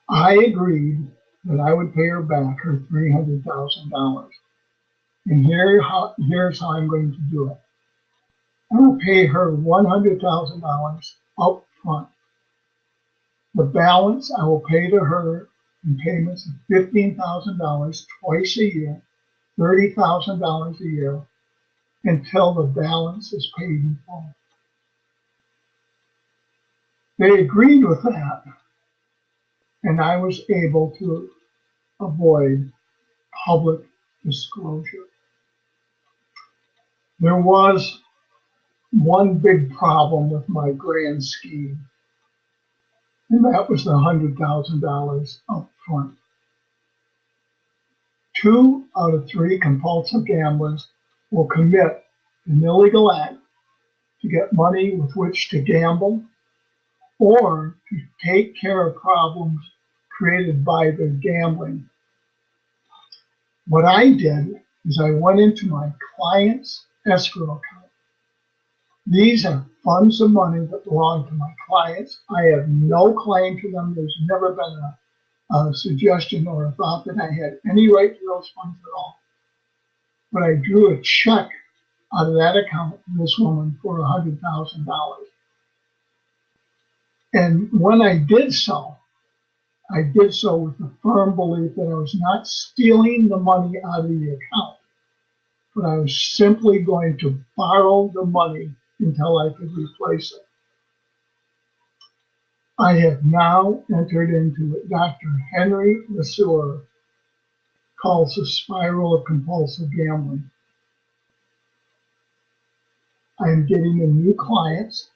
I agreed that I would pay her back her $300,000. And here's how I'm going to do it. I will pay her $100,000 up front. The balance I will pay to her in payments of $15,000 twice a year, $30,000 a year, until the balance is paid in full. They agreed with that, and I was able to avoid public disclosure. There was one big problem with my grand scheme, and that was the $100,000 up front. 2 out of 3 compulsive gamblers will commit an illegal act to get money with which to gamble or to take care of problems created by their gambling. What I did is I went into my client's escrow account. These are funds of money that belong to my clients. I have no claim to them. There's never been a suggestion or a thought that I had any right to those funds at all. But I drew a check out of that account to this woman for $100,000. And when I did so with the firm belief that I was not stealing the money out of the account, but I was simply going to borrow the money until I could replace it. I have now entered into what Dr. Henry Lesueur calls the spiral of compulsive gambling. I am getting in new clients,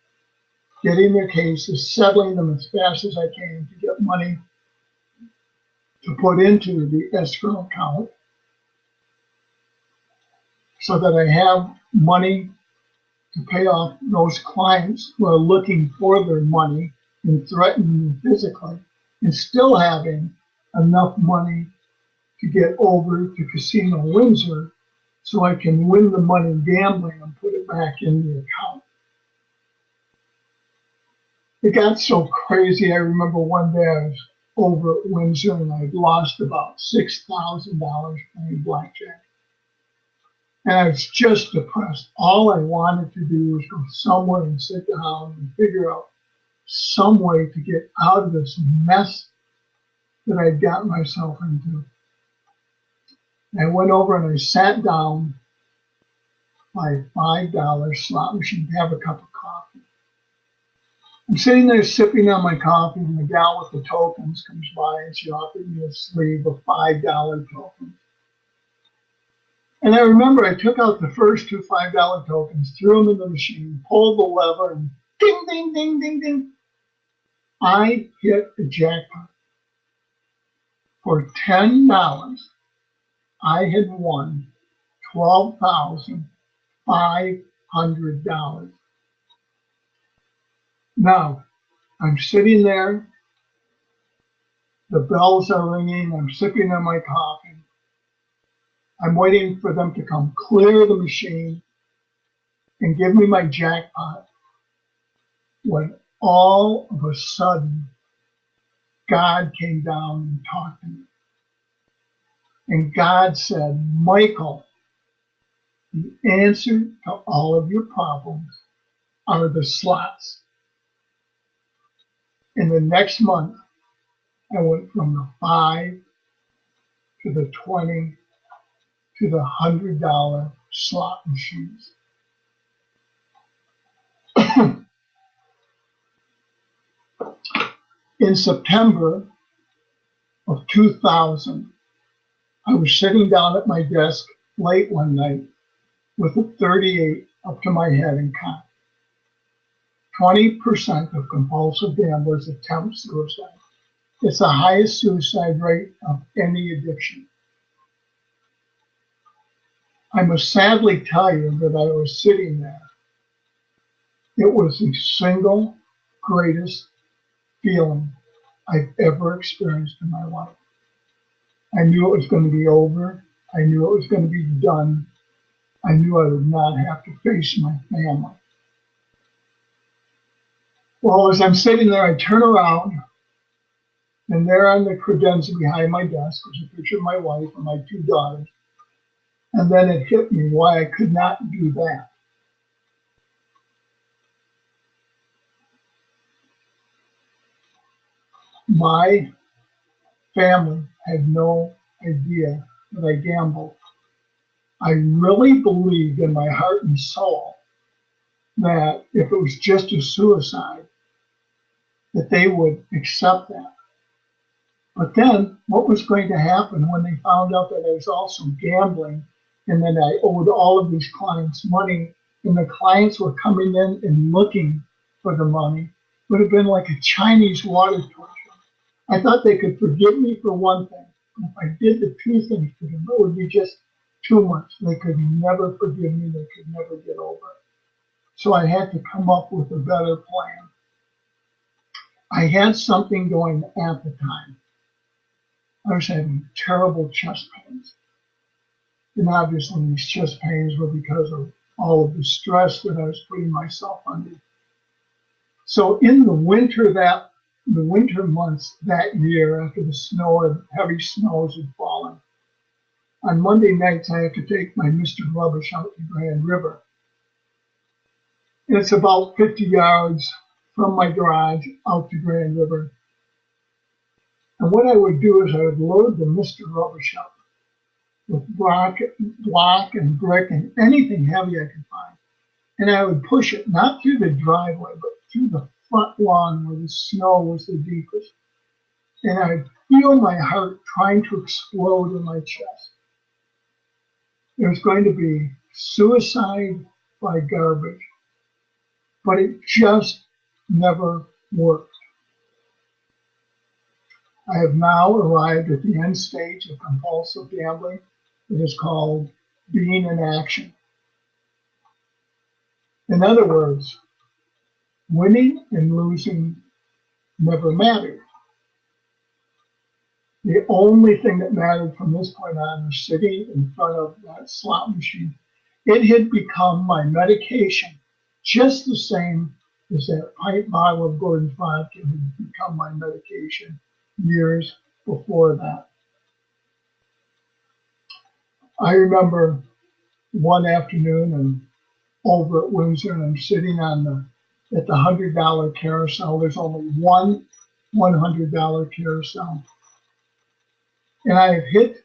getting their cases, settling them as fast as I can to get money to put into the escrow account so that I have money to pay off those clients who are looking for their money and threatening me physically, and still having enough money to get over to Casino Windsor so I can win the money gambling and put it back in the account. It got so crazy. I remember one day I was over at Windsor and I'd lost about $6,000 playing blackjack. And I was just depressed. All I wanted to do was go somewhere and sit down and figure out some way to get out of this mess that I'd gotten myself into. And I went over and I sat down by a $5 slot machine to have a cup of coffee. I'm sitting there sipping on my coffee, and the gal with the tokens comes by and she offered me a sleeve of $5 tokens. And I remember I took out the first 2 $5 tokens, threw them in the machine, pulled the lever, and ding, ding, ding, ding, ding. I hit the jackpot. For $10, I had won $12,500. Now, I'm sitting there, the bells are ringing, I'm sipping on my coffee. I'm waiting for them to come clear the machine and give me my jackpot, when all of a sudden, God came down and talked to me. And God said, Michael, the answer to all of your problems are the slots. In the next month, I went from the 5 to the 20 to the $100 slot machines. In September of 2000, I was sitting down at my desk late one night with a 38 up to my head and cocked. 20% of compulsive gamblers attempt suicide. It's the highest suicide rate of any addiction. I must sadly tell you that I was sitting there. It was the single greatest feeling I've ever experienced in my life. I knew it was going to be over. I knew it was going to be done. I knew I would not have to face my family. Well, as I'm sitting there, I turn around, and there on the credenza behind my desk was a picture of my wife and my 2 daughters. And then it hit me why I could not do that. My family had no idea that I gambled. I really believed in my heart and soul that if it was just a suicide, that they would accept that. But then what was going to happen when they found out that I was also gambling and that I owed all of these clients money and the clients were coming in and looking for the money would have been like a Chinese water torture. I thought they could forgive me for one thing. If I did the two things to them, it would be just too much. They could never forgive me. They could never get over it. So I had to come up with a better plan. I had something going at the time. I was having terrible chest pains. And obviously these chest pains were because of all of the stress that I was putting myself under. So in the winter months that year, after the snow and heavy snows had fallen, on Monday nights I had to take my Mr. Rubbish out to Grand River. And it's about 50 yards from my garage out to Grand River. And what I would do is I would load the Mr. Rubbish up with block and brick and anything heavy I could find. And I would push it not through the driveway, but through the front lawn where the snow was the deepest. And I'd feel my heart trying to explode in my chest. It was going to be suicide by garbage, but it just never worked. I have now arrived at the end stage of compulsive gambling. It is called being in action. In other words, winning and losing never mattered. The only thing that mattered from this point on was sitting in front of that slot machine. It had become my medication, just the same as that pint bottle of Gordon's vodka had become my medication years before that. I remember one afternoon and over at Windsor, and I'm sitting at the $100 carousel. There's only one $100 carousel. And I have hit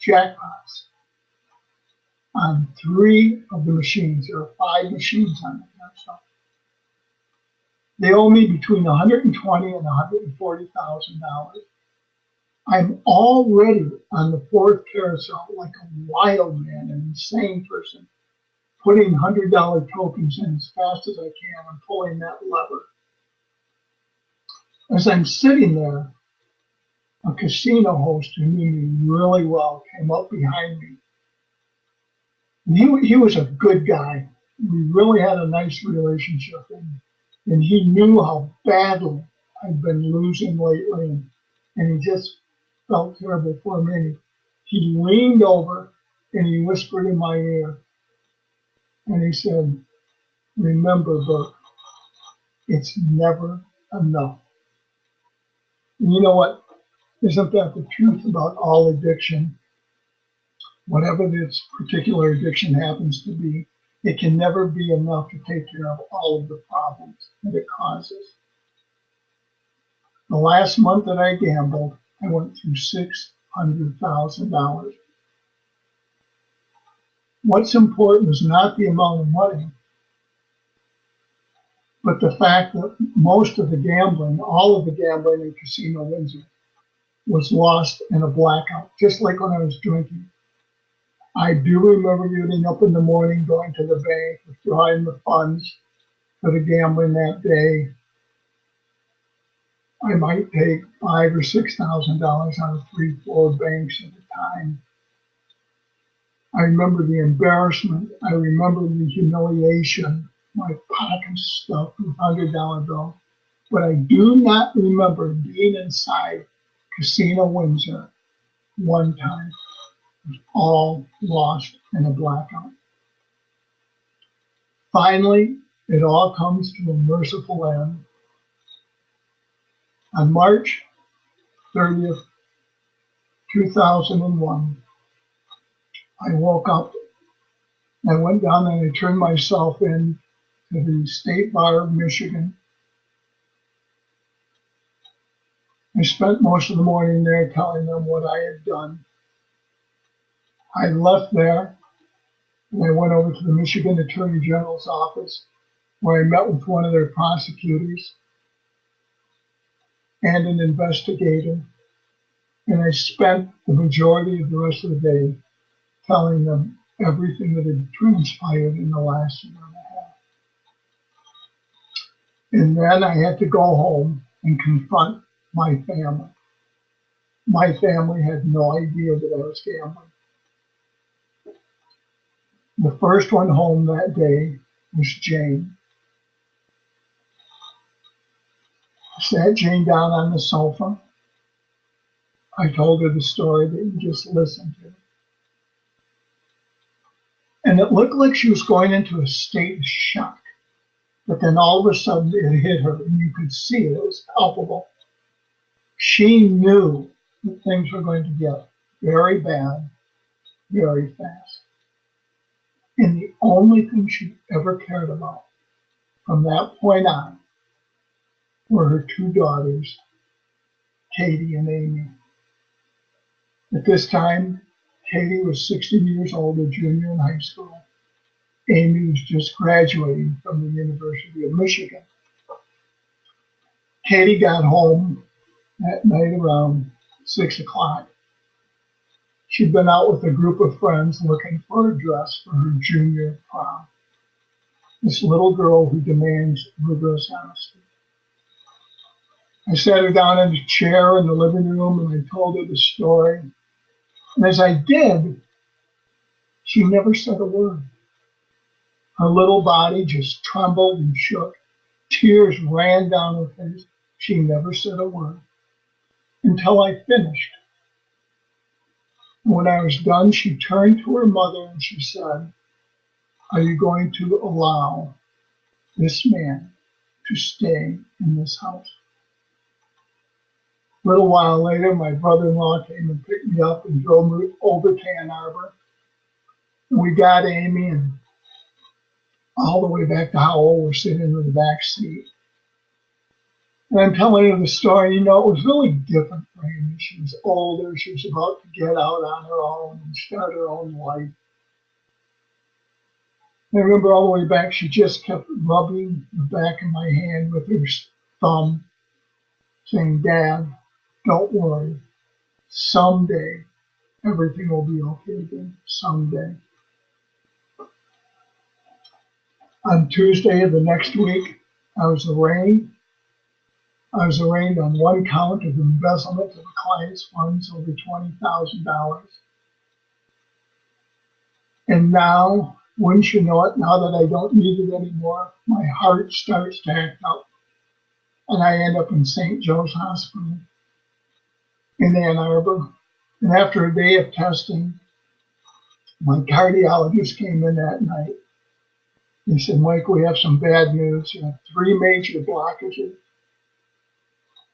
jackpots on 3 of the machines. There are 5 machines on the carousel. They owe me between $120,000 and $140,000. I'm already on the 4th carousel like a wild man, an insane person, putting $100 tokens in as fast as I can and pulling that lever. As I'm sitting there, a casino host who knew me really well came up behind me. And he was a good guy. We really had a nice relationship, and he knew how badly I'd been losing lately, and he just felt terrible for me. And he leaned over and he whispered in my ear, and he said, "Remember, Burke, it's never enough." And you know what? Isn't that the truth about all addiction? Whatever this particular addiction happens to be, it can never be enough to take care of all of the problems that it causes. The last month that I gambled, I went through $600,000. What's important is not the amount of money, but the fact that most of the gambling, all of the gambling in Casino Windsor, was lost in a blackout, just like when I was drinking. I do remember getting up in the morning, going to the bank, withdrawing the funds for the gambling that day. I might take $5,000 or $6,000 out of 3-4 banks at a time. I remember the embarrassment. I remember the humiliation. My pockets stuffed with $100 bills. But I do not remember being inside Casino Windsor one time. All lost in a blackout. Finally, it all comes to a merciful end. On March 30th, 2001, I woke up, I went down and I turned myself in to the State Bar of Michigan. I spent most of the morning there telling them what I had done. I left there and I went over to the Michigan Attorney General's office where I met with one of their prosecutors and an investigator. And I spent the majority of the rest of the day telling them everything that had transpired in the last year and a half. And then I had to go home and confront my family. My family had no idea that I was gambling. The first one home that day was Jane. I sat Jane down on the sofa. I told her the story that you just listened to. And it looked like she was going into a state of shock. But then all of a sudden it hit her and you could see it. It was palpable. She knew that things were going to get very bad, very fast. And the only thing she ever cared about from that point on were her two daughters, Katie and Amy. At this time, Katie was 16 years old, a junior in high school. Amy was just graduating from the University of Michigan. Katie got home that night around 6 o'clock. She'd been out with a group of friends looking for a dress for her junior prom. This little girl who demands rigorous honesty. I sat her down in a chair in the living room and I told her the story. And as I did, she never said a word. Her little body just trembled and shook. Tears ran down her face. She never said a word until I finished. And when I was done, she turned to her mother and she said, "Are you going to allow this man to stay in this house?" A little while later, my brother-in-law came and picked me up and drove me over to Ann Arbor. And we got Amy and all the way back to Howell. We're sitting in the back seat. And I'm telling her the story. You know, it was really different for Amy. She was older. She was about to get out on her own and start her own life. And I remember all the way back, she just kept rubbing the back of my hand with her thumb, saying, "Dad, don't worry. Someday, everything will be okay again. Someday." On Tuesday of the next week, I was arraigned. I was arraigned on one count of embezzlement of a client's funds over $20,000. And now, wouldn't you know it, now that I don't need it anymore, my heart starts to act up. And I end up in St. Joe's Hospital in Ann Arbor. And after a day of testing, my cardiologist came in that night. He said, "Mike, we have some bad news. You have 3 major blockages.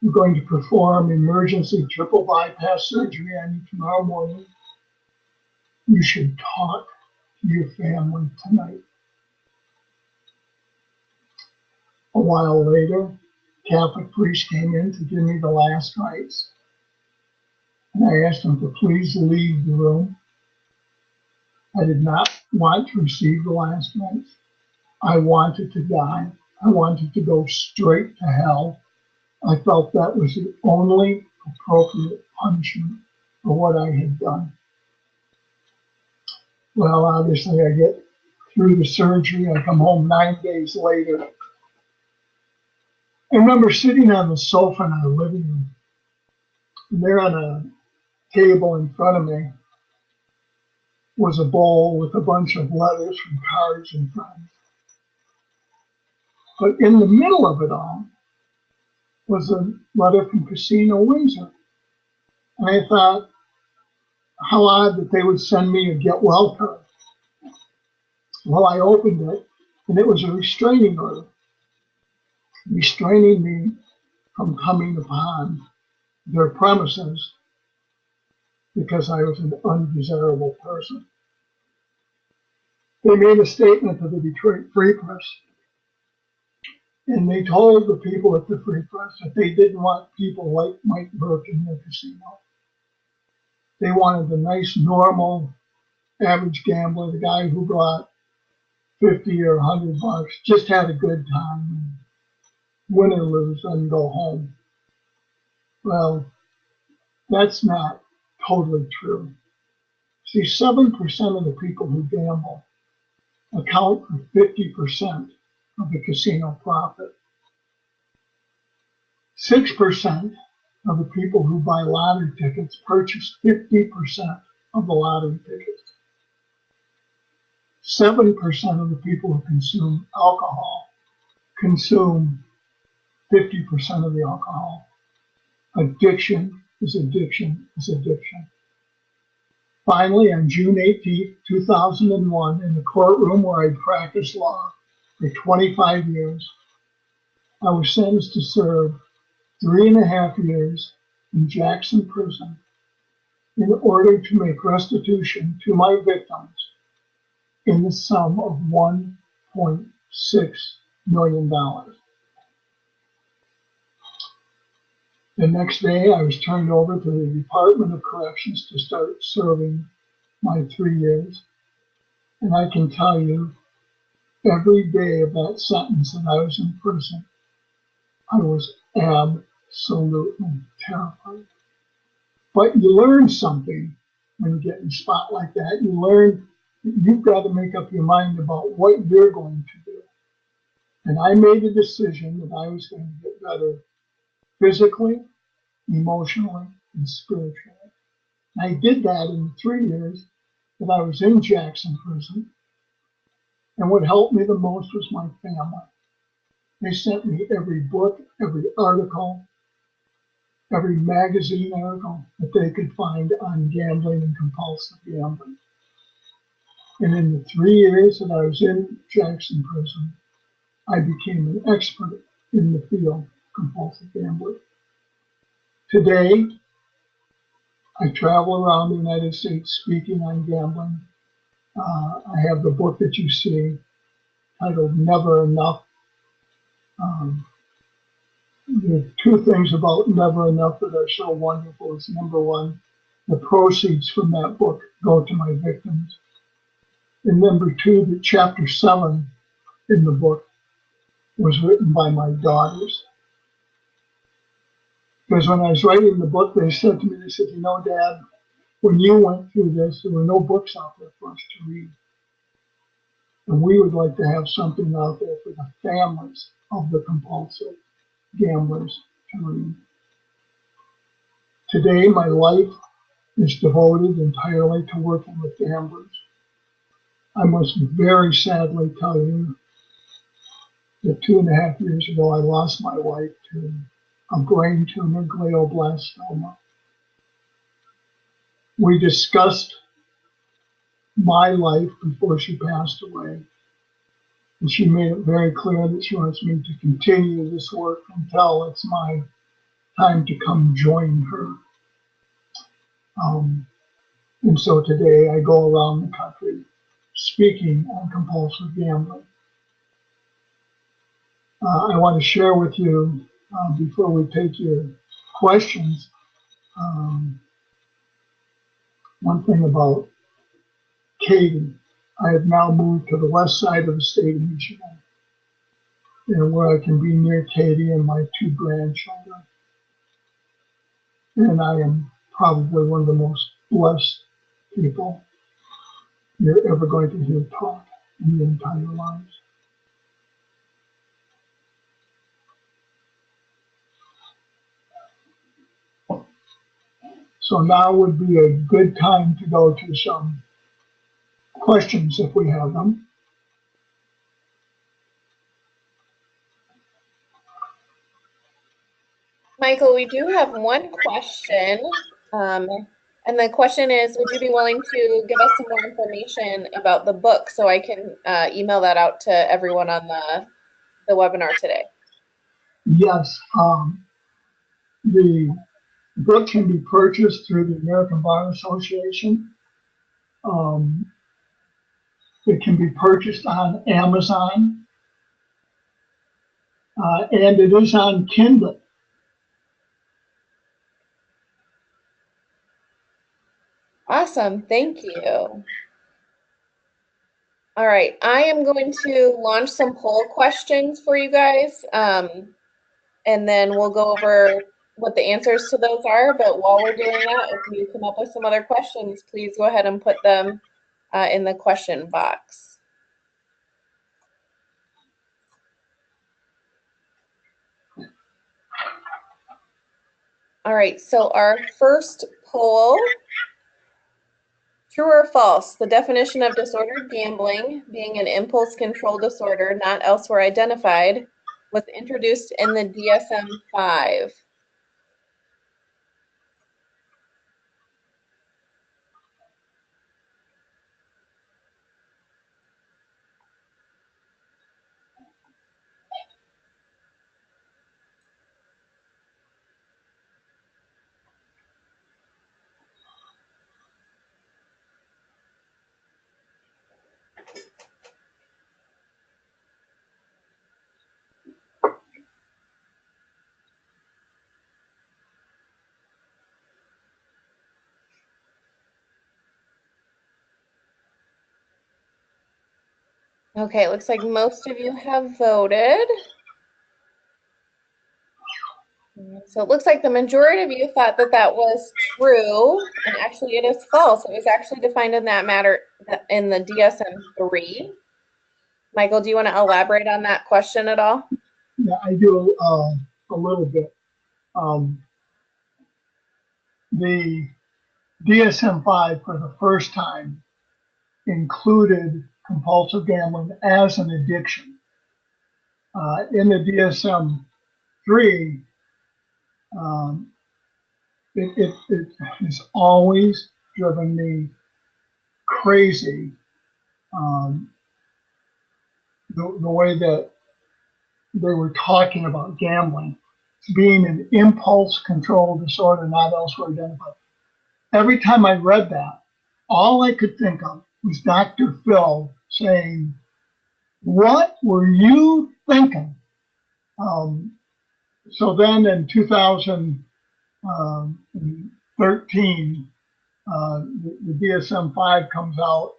We're going to perform emergency triple bypass surgery on you tomorrow morning. You should talk to your family tonight." A while later, Catholic priest came in to give me the last rites. And I asked him to please leave the room. I did not want to receive the last rites. I wanted to die. I wanted to go straight to hell. I felt that was the only appropriate punishment for what I had done. Well, obviously, I get through the surgery. I come home 9 days later. I remember sitting on the sofa in our living room. And there on a table in front of me was a bowl with a bunch of letters from cards and friends. But in the middle of it all was a letter from Casino Windsor. And I thought, how odd that they would send me a get well card. Well, I opened it, and it was a restraining order, restraining me from coming upon their premises because I was an undesirable person. they made a statement to the Detroit Free Press, and they told the people at the Free Press that they didn't want people like Mike Burke in their casino. They wanted the nice, normal, average gambler, the guy who brought 50 or 100 bucks, just had a good time, win or lose, and go home. Well, that's not totally true. See, 7% of the people who gamble account for 50% of the casino profit. 6% of the people who buy lottery tickets purchase 50% of the lottery tickets. 7% of the people who consume alcohol consume 50% of the alcohol. Addiction is addiction is addiction. Finally, on June 18, 2001, in the courtroom where I practiced law for 25 years, I was sentenced to serve 3.5 years in Jackson Prison in order to make restitution to my victims in the sum of $1.6 million. The next day, I was turned over to the Department of Corrections to start serving my 3 years. And I can tell you, every day of that sentence that I was in prison, I was absolutely terrified. But you learn something when you get in a spot like that. You learn that you've got to make up your mind about what you're going to do. And I made a decision that I was going to get better physically, emotionally, and spiritually. And I did that in the 3 years that I was in Jackson Prison. And what helped me the most was my family. They sent me every book, every article, every magazine article that they could find on gambling and compulsive gambling. And in the 3 years that I was in Jackson Prison, I became an expert in the field of compulsive gambling. Today, I travel around the United States speaking on gambling. I have the book that you see titled Never Enough. There are two things about Never Enough that are so wonderful. It's number one, the proceeds from that book go to my victims. And number two, that chapter 7 in the book was written by my daughters. Because when I was writing the book, they said to me, they said, you know, Dad, when you went through this, there were no books out there for us to read. And we would like to have something out there for the families of the compulsive gamblers to read. Today, my life is devoted entirely to working with gamblers. I must very sadly tell you that 2.5 years ago, I lost my wife to a brain tumor, glioblastoma. We discussed my life before she passed away, and she made it very clear that she wants me to continue this work until it's my time to come join her. And so today I go around the country speaking on compulsive gambling. I want to share with you, before we take your questions, one thing about Katy. I have now moved to the west side of the state of Michigan, and where I can be near Katy and my 2 grandchildren. And I am probably one of the most blessed people you're ever going to hear talk in your entire lives. So now would be a good time to go to some questions if we have them. Michael, we do have one question. And the question is, would you be willing to give us some more information about the book so I can email that out to everyone on the webinar today? Yes, the book can be purchased through the American Bar Association. It can be purchased on Amazon, and it is on Kindle. Awesome, thank you. All right, I am going to launch some poll questions for you guys, and then we'll go over what the answers to those are. But while we're doing that, if you come up with some other questions, please go ahead and put them in the question box. All right, so our first poll. True or false, the definition of disordered gambling being an impulse control disorder not elsewhere identified was introduced in the DSM-5. Okay, it looks like most of you have voted. So it looks like the majority of you thought that that was true, and actually it is false. It was actually defined in that matter in the DSM-3. Michael, do you want to elaborate on that question at all? Yeah, I do a little bit. The DSM-5 for the first time included compulsive gambling as an addiction. In the DSM-3, it has always driven me crazy, the way that they were talking about gambling being an impulse control disorder not elsewhere identified. Every time I read that, all I could think of was Dr. Phil saying, "What were you thinking?" So then in 2013, the DSM-5 comes out,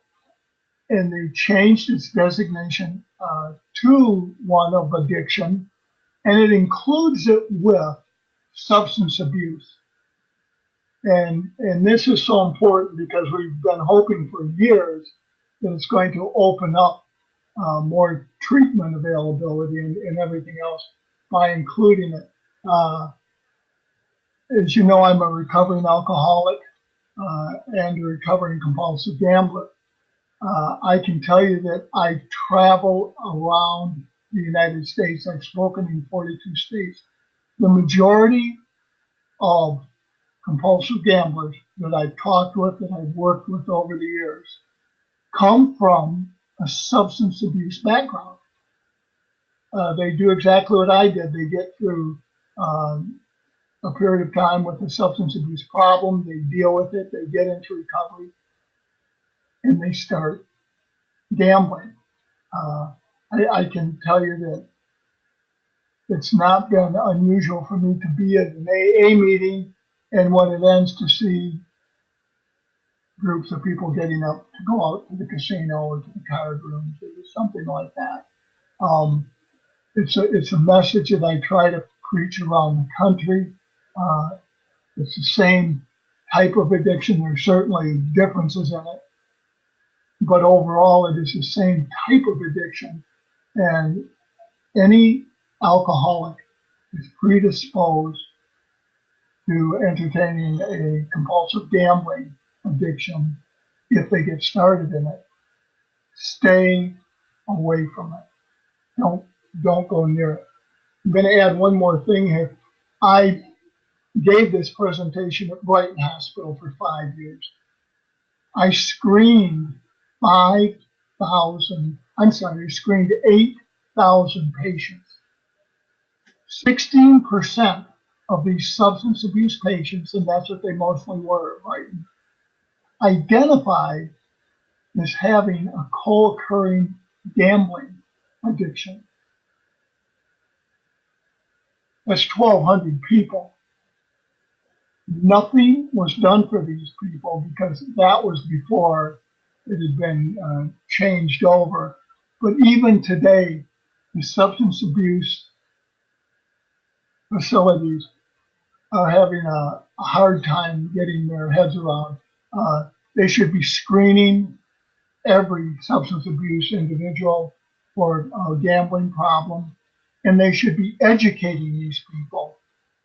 and they changed its designation to one of addiction, and it includes it with substance abuse. And this is so important because we've been hoping for years that it's going to open up more treatment availability and everything else by including it. As you know, I'm a recovering alcoholic and a recovering compulsive gambler. I can tell you that I travel around the United States. I've spoken in 42 states. The majority of compulsive gamblers that I've talked with, that I've worked with over the years, come from a substance abuse background. They do exactly what I did. They get through a period of time with a substance abuse problem, they deal with it, they get into recovery, and they start gambling. I can tell you that it's not been unusual for me to be at an AA meeting, and when it ends, to see groups of people getting up to go out to the casino or to the card rooms or something like that. It's a message that I try to preach around the country. It's the same type of addiction. There's certainly differences in it, but overall it is the same type of addiction. And any alcoholic is predisposed to entertaining a compulsive gambling addiction if they get started in it. Stay away from it. Don't go near it. I'm going to add one more thing here. I gave this presentation at Brighton Hospital for 5 years. I screened 8,000 patients. 16% of these substance abuse patients, and that's what they mostly were, right, identified is having a co-occurring gambling addiction. That's 1,200 people. Nothing was done for these people because that was before it had been changed over. But even today, the substance abuse facilities are having a hard time getting their heads around. They should be screening every substance abuse individual for a gambling problem, and they should be educating these people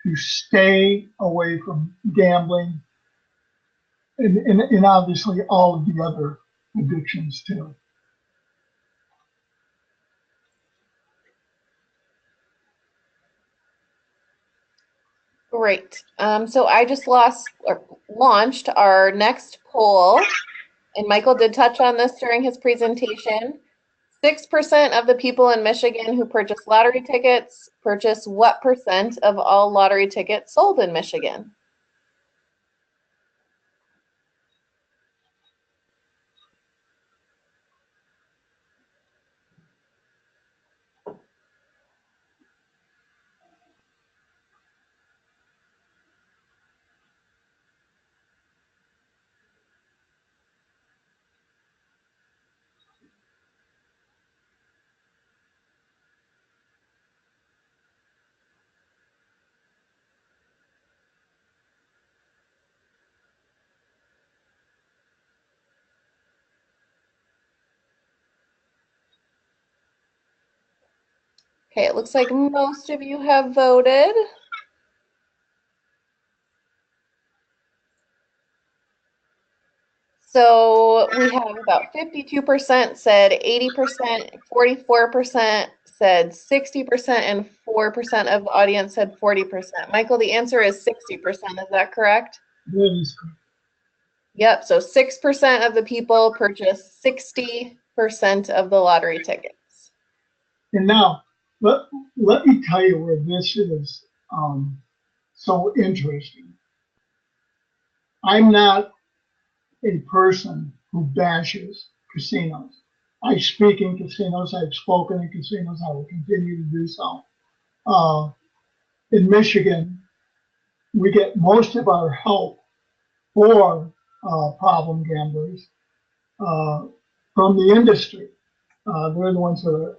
to stay away from gambling and obviously all of the other addictions too. Great. So I just launched our next poll, and Michael did touch on this during his presentation. 6% of the people in Michigan who purchase lottery tickets purchase what percent of all lottery tickets sold in Michigan? Okay, it looks like most of you have voted. So we have about 52% said 80%, 44% said 60%, and 4% of the audience said 40%. Michael, the answer is 60%. Is that correct? That is correct. Yep, so 6% of the people purchase 60% of the lottery tickets. And now, let me tell you where this is so interesting. I'm not a person who bashes casinos. I speak in casinos, I've spoken in casinos, I will continue to do so. In Michigan, we get most of our help for problem gamblers from the industry. They're the ones that are,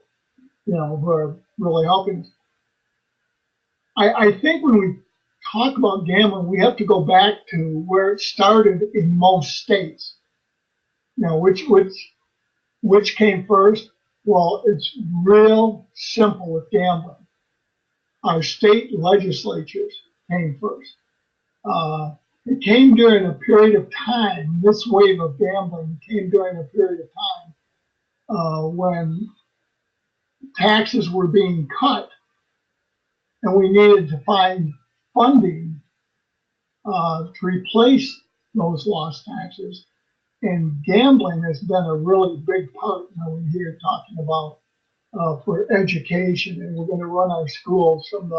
who are really helping us. I think when we talk about gambling, we have to go back to where it started in most states. Which came first? Well, it's real simple with gambling. Our state legislatures came first. It came during a period of time, this wave of gambling came during a period of time when taxes were being cut and we needed to find funding to replace those lost taxes. And gambling has been a really big part. We hear talking about for education, and we're going to run our schools from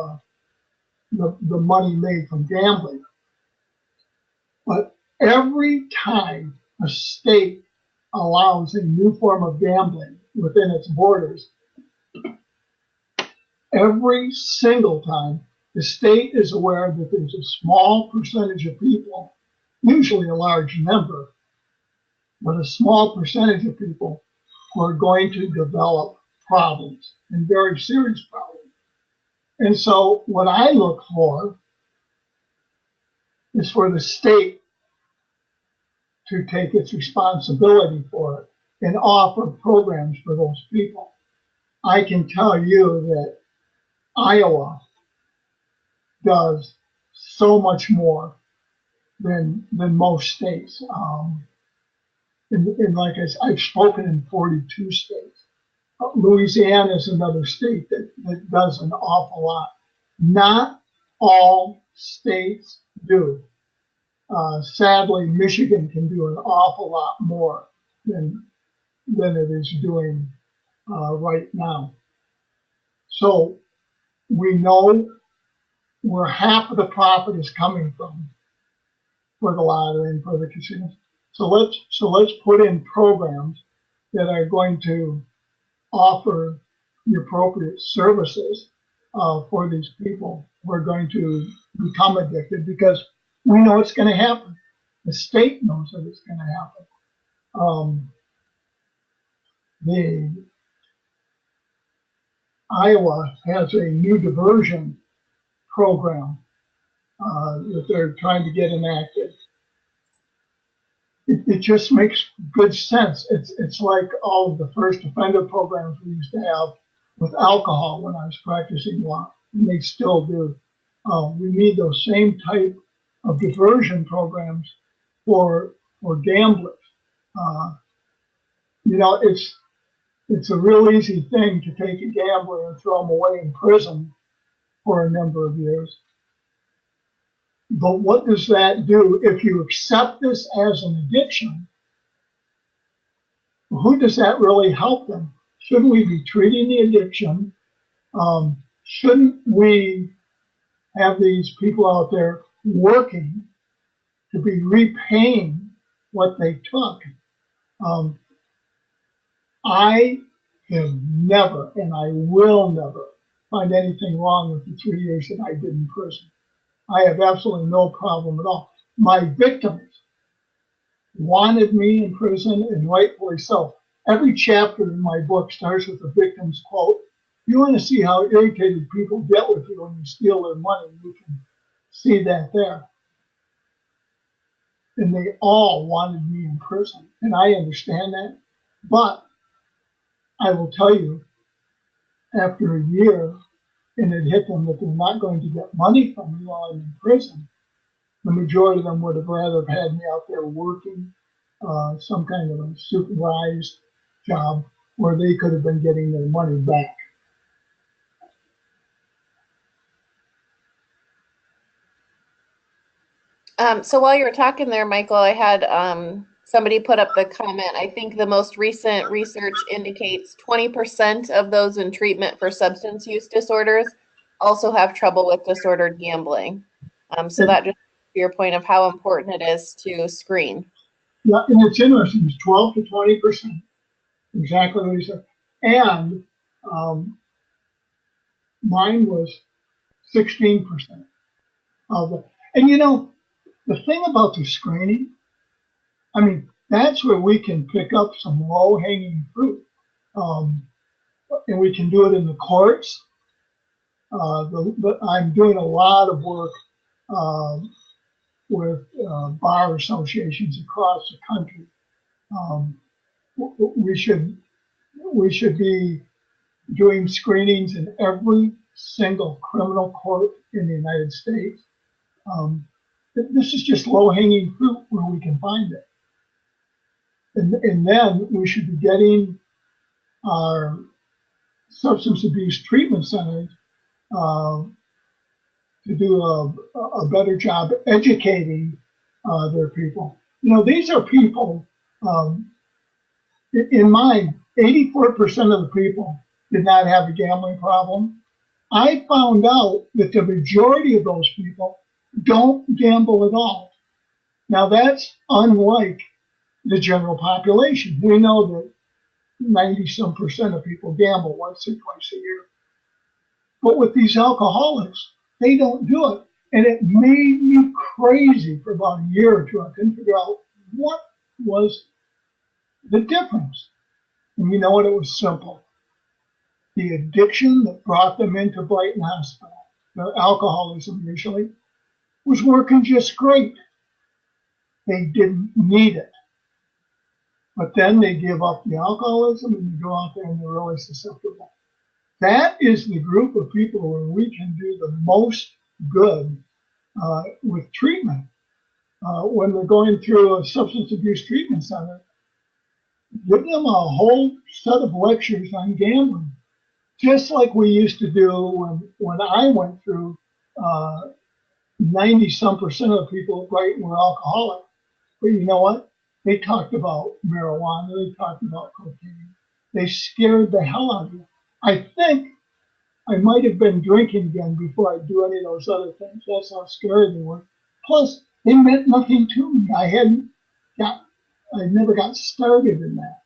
the money made from gambling. But every time a state allows a new form of gambling within its borders, every single time the state is aware that there's a small percentage of people, usually a large number, but a small percentage of people who are going to develop problems and very serious problems. And so what I look for is for the state to take its responsibility for it and offer programs for those people. I can tell you that Iowa does so much more than most states. And like I said, I've spoken in 42 states. Louisiana is another state that does an awful lot. Not all states do. Sadly, Michigan can do an awful lot more than it is doing right now. So we know where half of the profit is coming from for the lottery and for the casinos. So let's put in programs that are going to offer the appropriate services for these people who are going to become addicted, because we know it's going to happen. The state knows that it's going to happen. The Iowa has a new diversion program that they're trying to get enacted. It just makes good sense. It's like all of the first offender programs we used to have with alcohol when I was practicing law, and they still do. We need those same type of diversion programs for gamblers. You know, it's a real easy thing to take a gambler and throw him away in prison for a number of years. But what does that do if you accept this as an addiction? Who does that really help them? Shouldn't we be treating the addiction? Shouldn't we have these people out there working to be repaying what they took? I have never, and I will never, find anything wrong with the 3 years that I did in prison. I have absolutely no problem at all. My victims wanted me in prison, and rightfully so. Every chapter in my book starts with a victim's quote. You want to see how irritated people get with you when you steal their money, you can see that there. And they all wanted me in prison, and I understand that. But I will tell you, after a year, and it hit them that they're not going to get money from me while I'm in prison, the majority of them would have rather have had me out there working some kind of a supervised job where they could have been getting their money back. So while you were talking there, Michael, I had somebody put up the comment. I think the most recent research indicates 20% of those in treatment for substance use disorders also have trouble with disordered gambling. So that just to your point of how important it is to screen. Yeah, and it's interesting. It's 12 to 20%. Exactly what he said. And mine was 16% of it. And you know, the thing about the screening, I mean, that's where we can pick up some low-hanging fruit. And we can do it in the courts. I'm doing a lot of work with bar associations across the country. We should be doing screenings in every single criminal court in the United States. This is just low-hanging fruit where we can find it. And then we should be getting our substance abuse treatment centers to do a better job educating their people. You know, these are people, in mine, 84% of the people did not have a gambling problem. I found out that the majority of those people don't gamble at all. Now that's unlike the general population. We know that 90-some% of people gamble once or twice a year. But with these alcoholics, they don't do it. And it made me crazy for about a year or two. I couldn't figure out what was the difference. And you know what? It was simple. The addiction that brought them into Brighton Hospital, the alcoholism initially, was working just great. They didn't need it. But then they give up the alcoholism and they go out there and they're really susceptible. That is the group of people where we can do the most good with treatment. When they're going through a substance abuse treatment center, give them a whole set of lectures on gambling, just like we used to do when I went through 90-some% of the people at Brighton were alcoholic. But you know what? They talked about marijuana. They talked about cocaine. They scared the hell out of you. I think I might have been drinking again before I do any of those other things. That's how scary they were. Plus, they meant nothing to me. I hadn't got I never got started in that.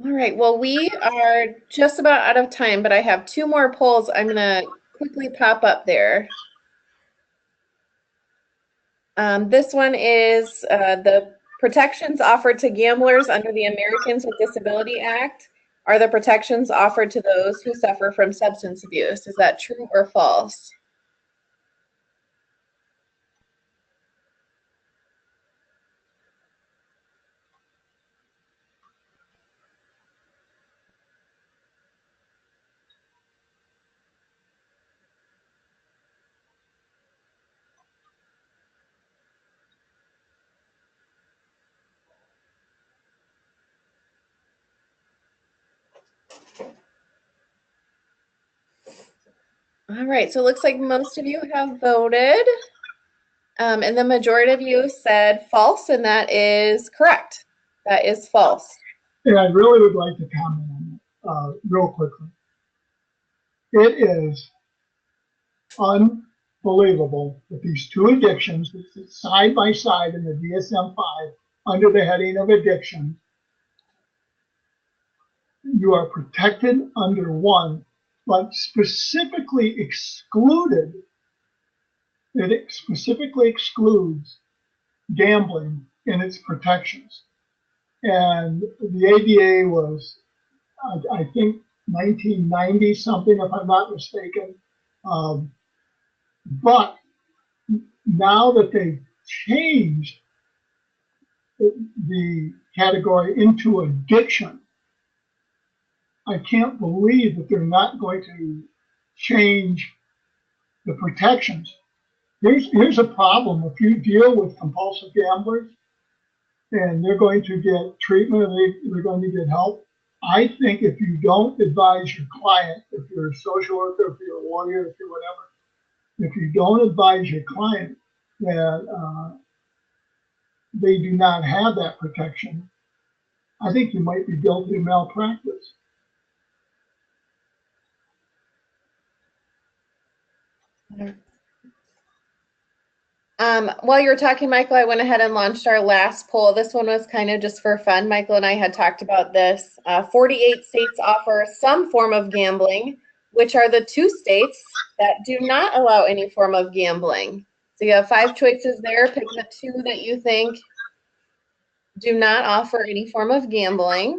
All right, well, we are just about out of time, but I have two more polls I'm gonna quickly pop up there. This one is the protections offered to gamblers under the Americans with Disability Act are the protections offered to those who suffer from substance abuse. Is that true or false? All right, so it looks like most of you have voted. And the majority of you said false, and that is correct. That is false. And I really would like to comment on that real quickly. It is unbelievable that these two addictions that sit side by side in the DSM-5 under the heading of addiction, you are protected under one, but specifically excluded, it specifically excludes gambling in its protections. And the ADA was, I think, 1990 something, if I'm not mistaken. But now that they've changed the category into addiction, I can't believe that they're not going to change the protections. Here's a problem. If you deal with compulsive gamblers and they're going to get treatment and they're going to get help, I think if you don't advise your client, if you're a social worker, if you're a lawyer, if you're whatever, if you don't advise your client that they do not have that protection, I think you might be guilty of malpractice. While you were talking, Michael, I went ahead and launched our last poll. This one was kind of just for fun. Michael and I had talked about this. 48 states offer some form of gambling, which are the 2 states that do not allow any form of gambling. So you have 5 choices there. Pick the 2 that you think do not offer any form of gambling.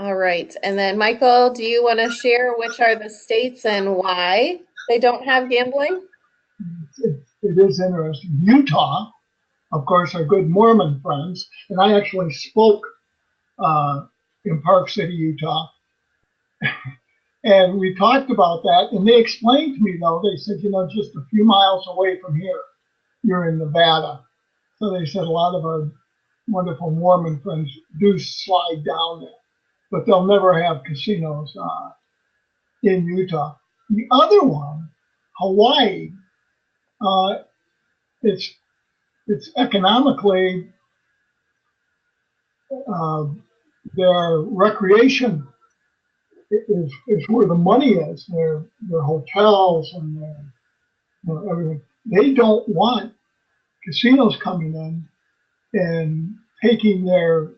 All right. And then, Michael, do you want to share which are the states and why they don't have gambling? It is interesting. Utah, of course, are good Mormon friends, and I actually spoke in Park City, Utah, and we talked about that. And they explained to me, though, they said, just a few miles away from here, you're in Nevada. So they said a lot of our wonderful Mormon friends do slide down there, but they'll never have casinos in Utah. The other one, Hawaii, it's economically their recreation is where the money is. Their hotels and their everything. They don't want casinos coming in and taking their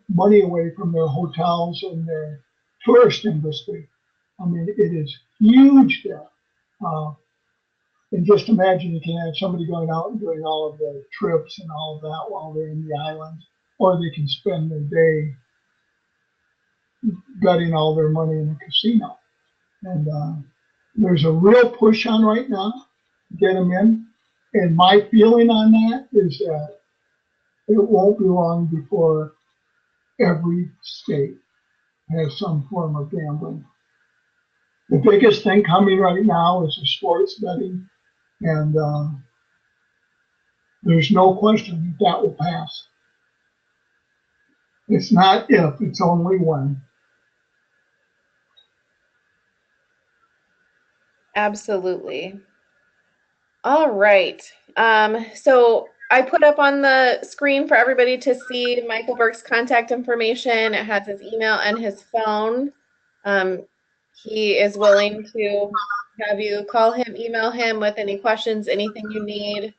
money away from their hotels and their tourist industry. I mean, it is huge there. And just imagine you can have somebody going out and doing all of the trips and all of that while they're in the islands, or they can spend their day gutting all their money in a casino. And there's a real push on right now to get them in. And my feeling on that is that it won't be long before every state has some form of gambling. The biggest thing coming right now is the sports betting, and there's no question that will pass. It's not if, it's only when. Absolutely. All right. So I put up on the screen for everybody to see Michael Burke's contact information. It has his email and his phone. Um, he is willing to have you call him, email him with any questions, anything you need.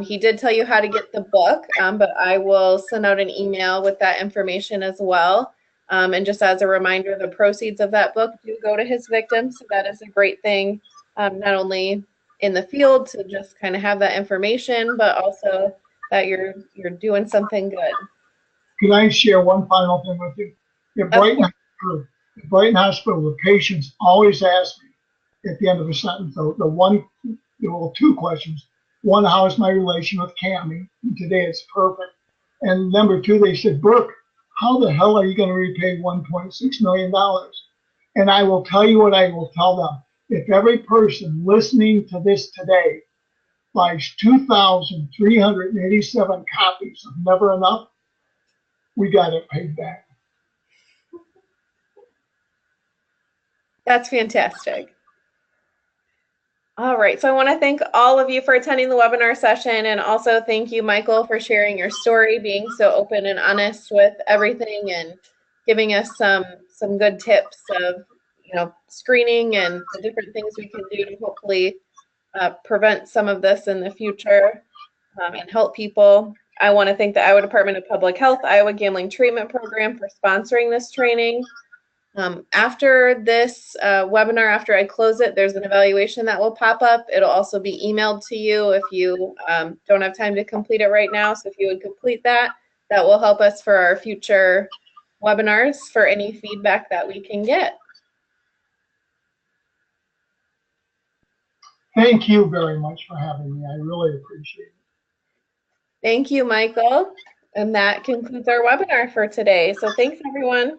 He did tell you how to get the book, but I will send out an email with that information as well. And just as a reminder, the proceeds of that book do go to his victims. So that is a great thing, not only in the field to just kind of have that information, but also that you're doing something good. Can I share one final thing with you? At Brighton Hospital, the patients always ask me at the end of a sentence, two questions. One, how is my relation with Cammie? And today it's perfect. And number two, they said, Burke, how the hell are you going to repay $1.6 million? And I will tell you what I will tell them. If every person listening to this today buys 2,387 copies of Never Enough, we got it paid back. That's fantastic. All right, so I want to thank all of you for attending the webinar session, and also thank you, Michael, for sharing your story, being so open and honest with everything, and giving us some good tips of screening and the different things we can do to hopefully prevent some of this in the future and help people. I want to thank the Iowa Department of Public Health, Iowa Gambling Treatment Program for sponsoring this training. After this webinar, after I close it, there's an evaluation that will pop up. It'll also be emailed to you if you don't have time to complete it right now. So if you would complete that, that will help us for our future webinars for any feedback that we can get. Thank you very much for having me. I really appreciate it. Thank you, Michael. And that concludes our webinar for today. So thanks, everyone.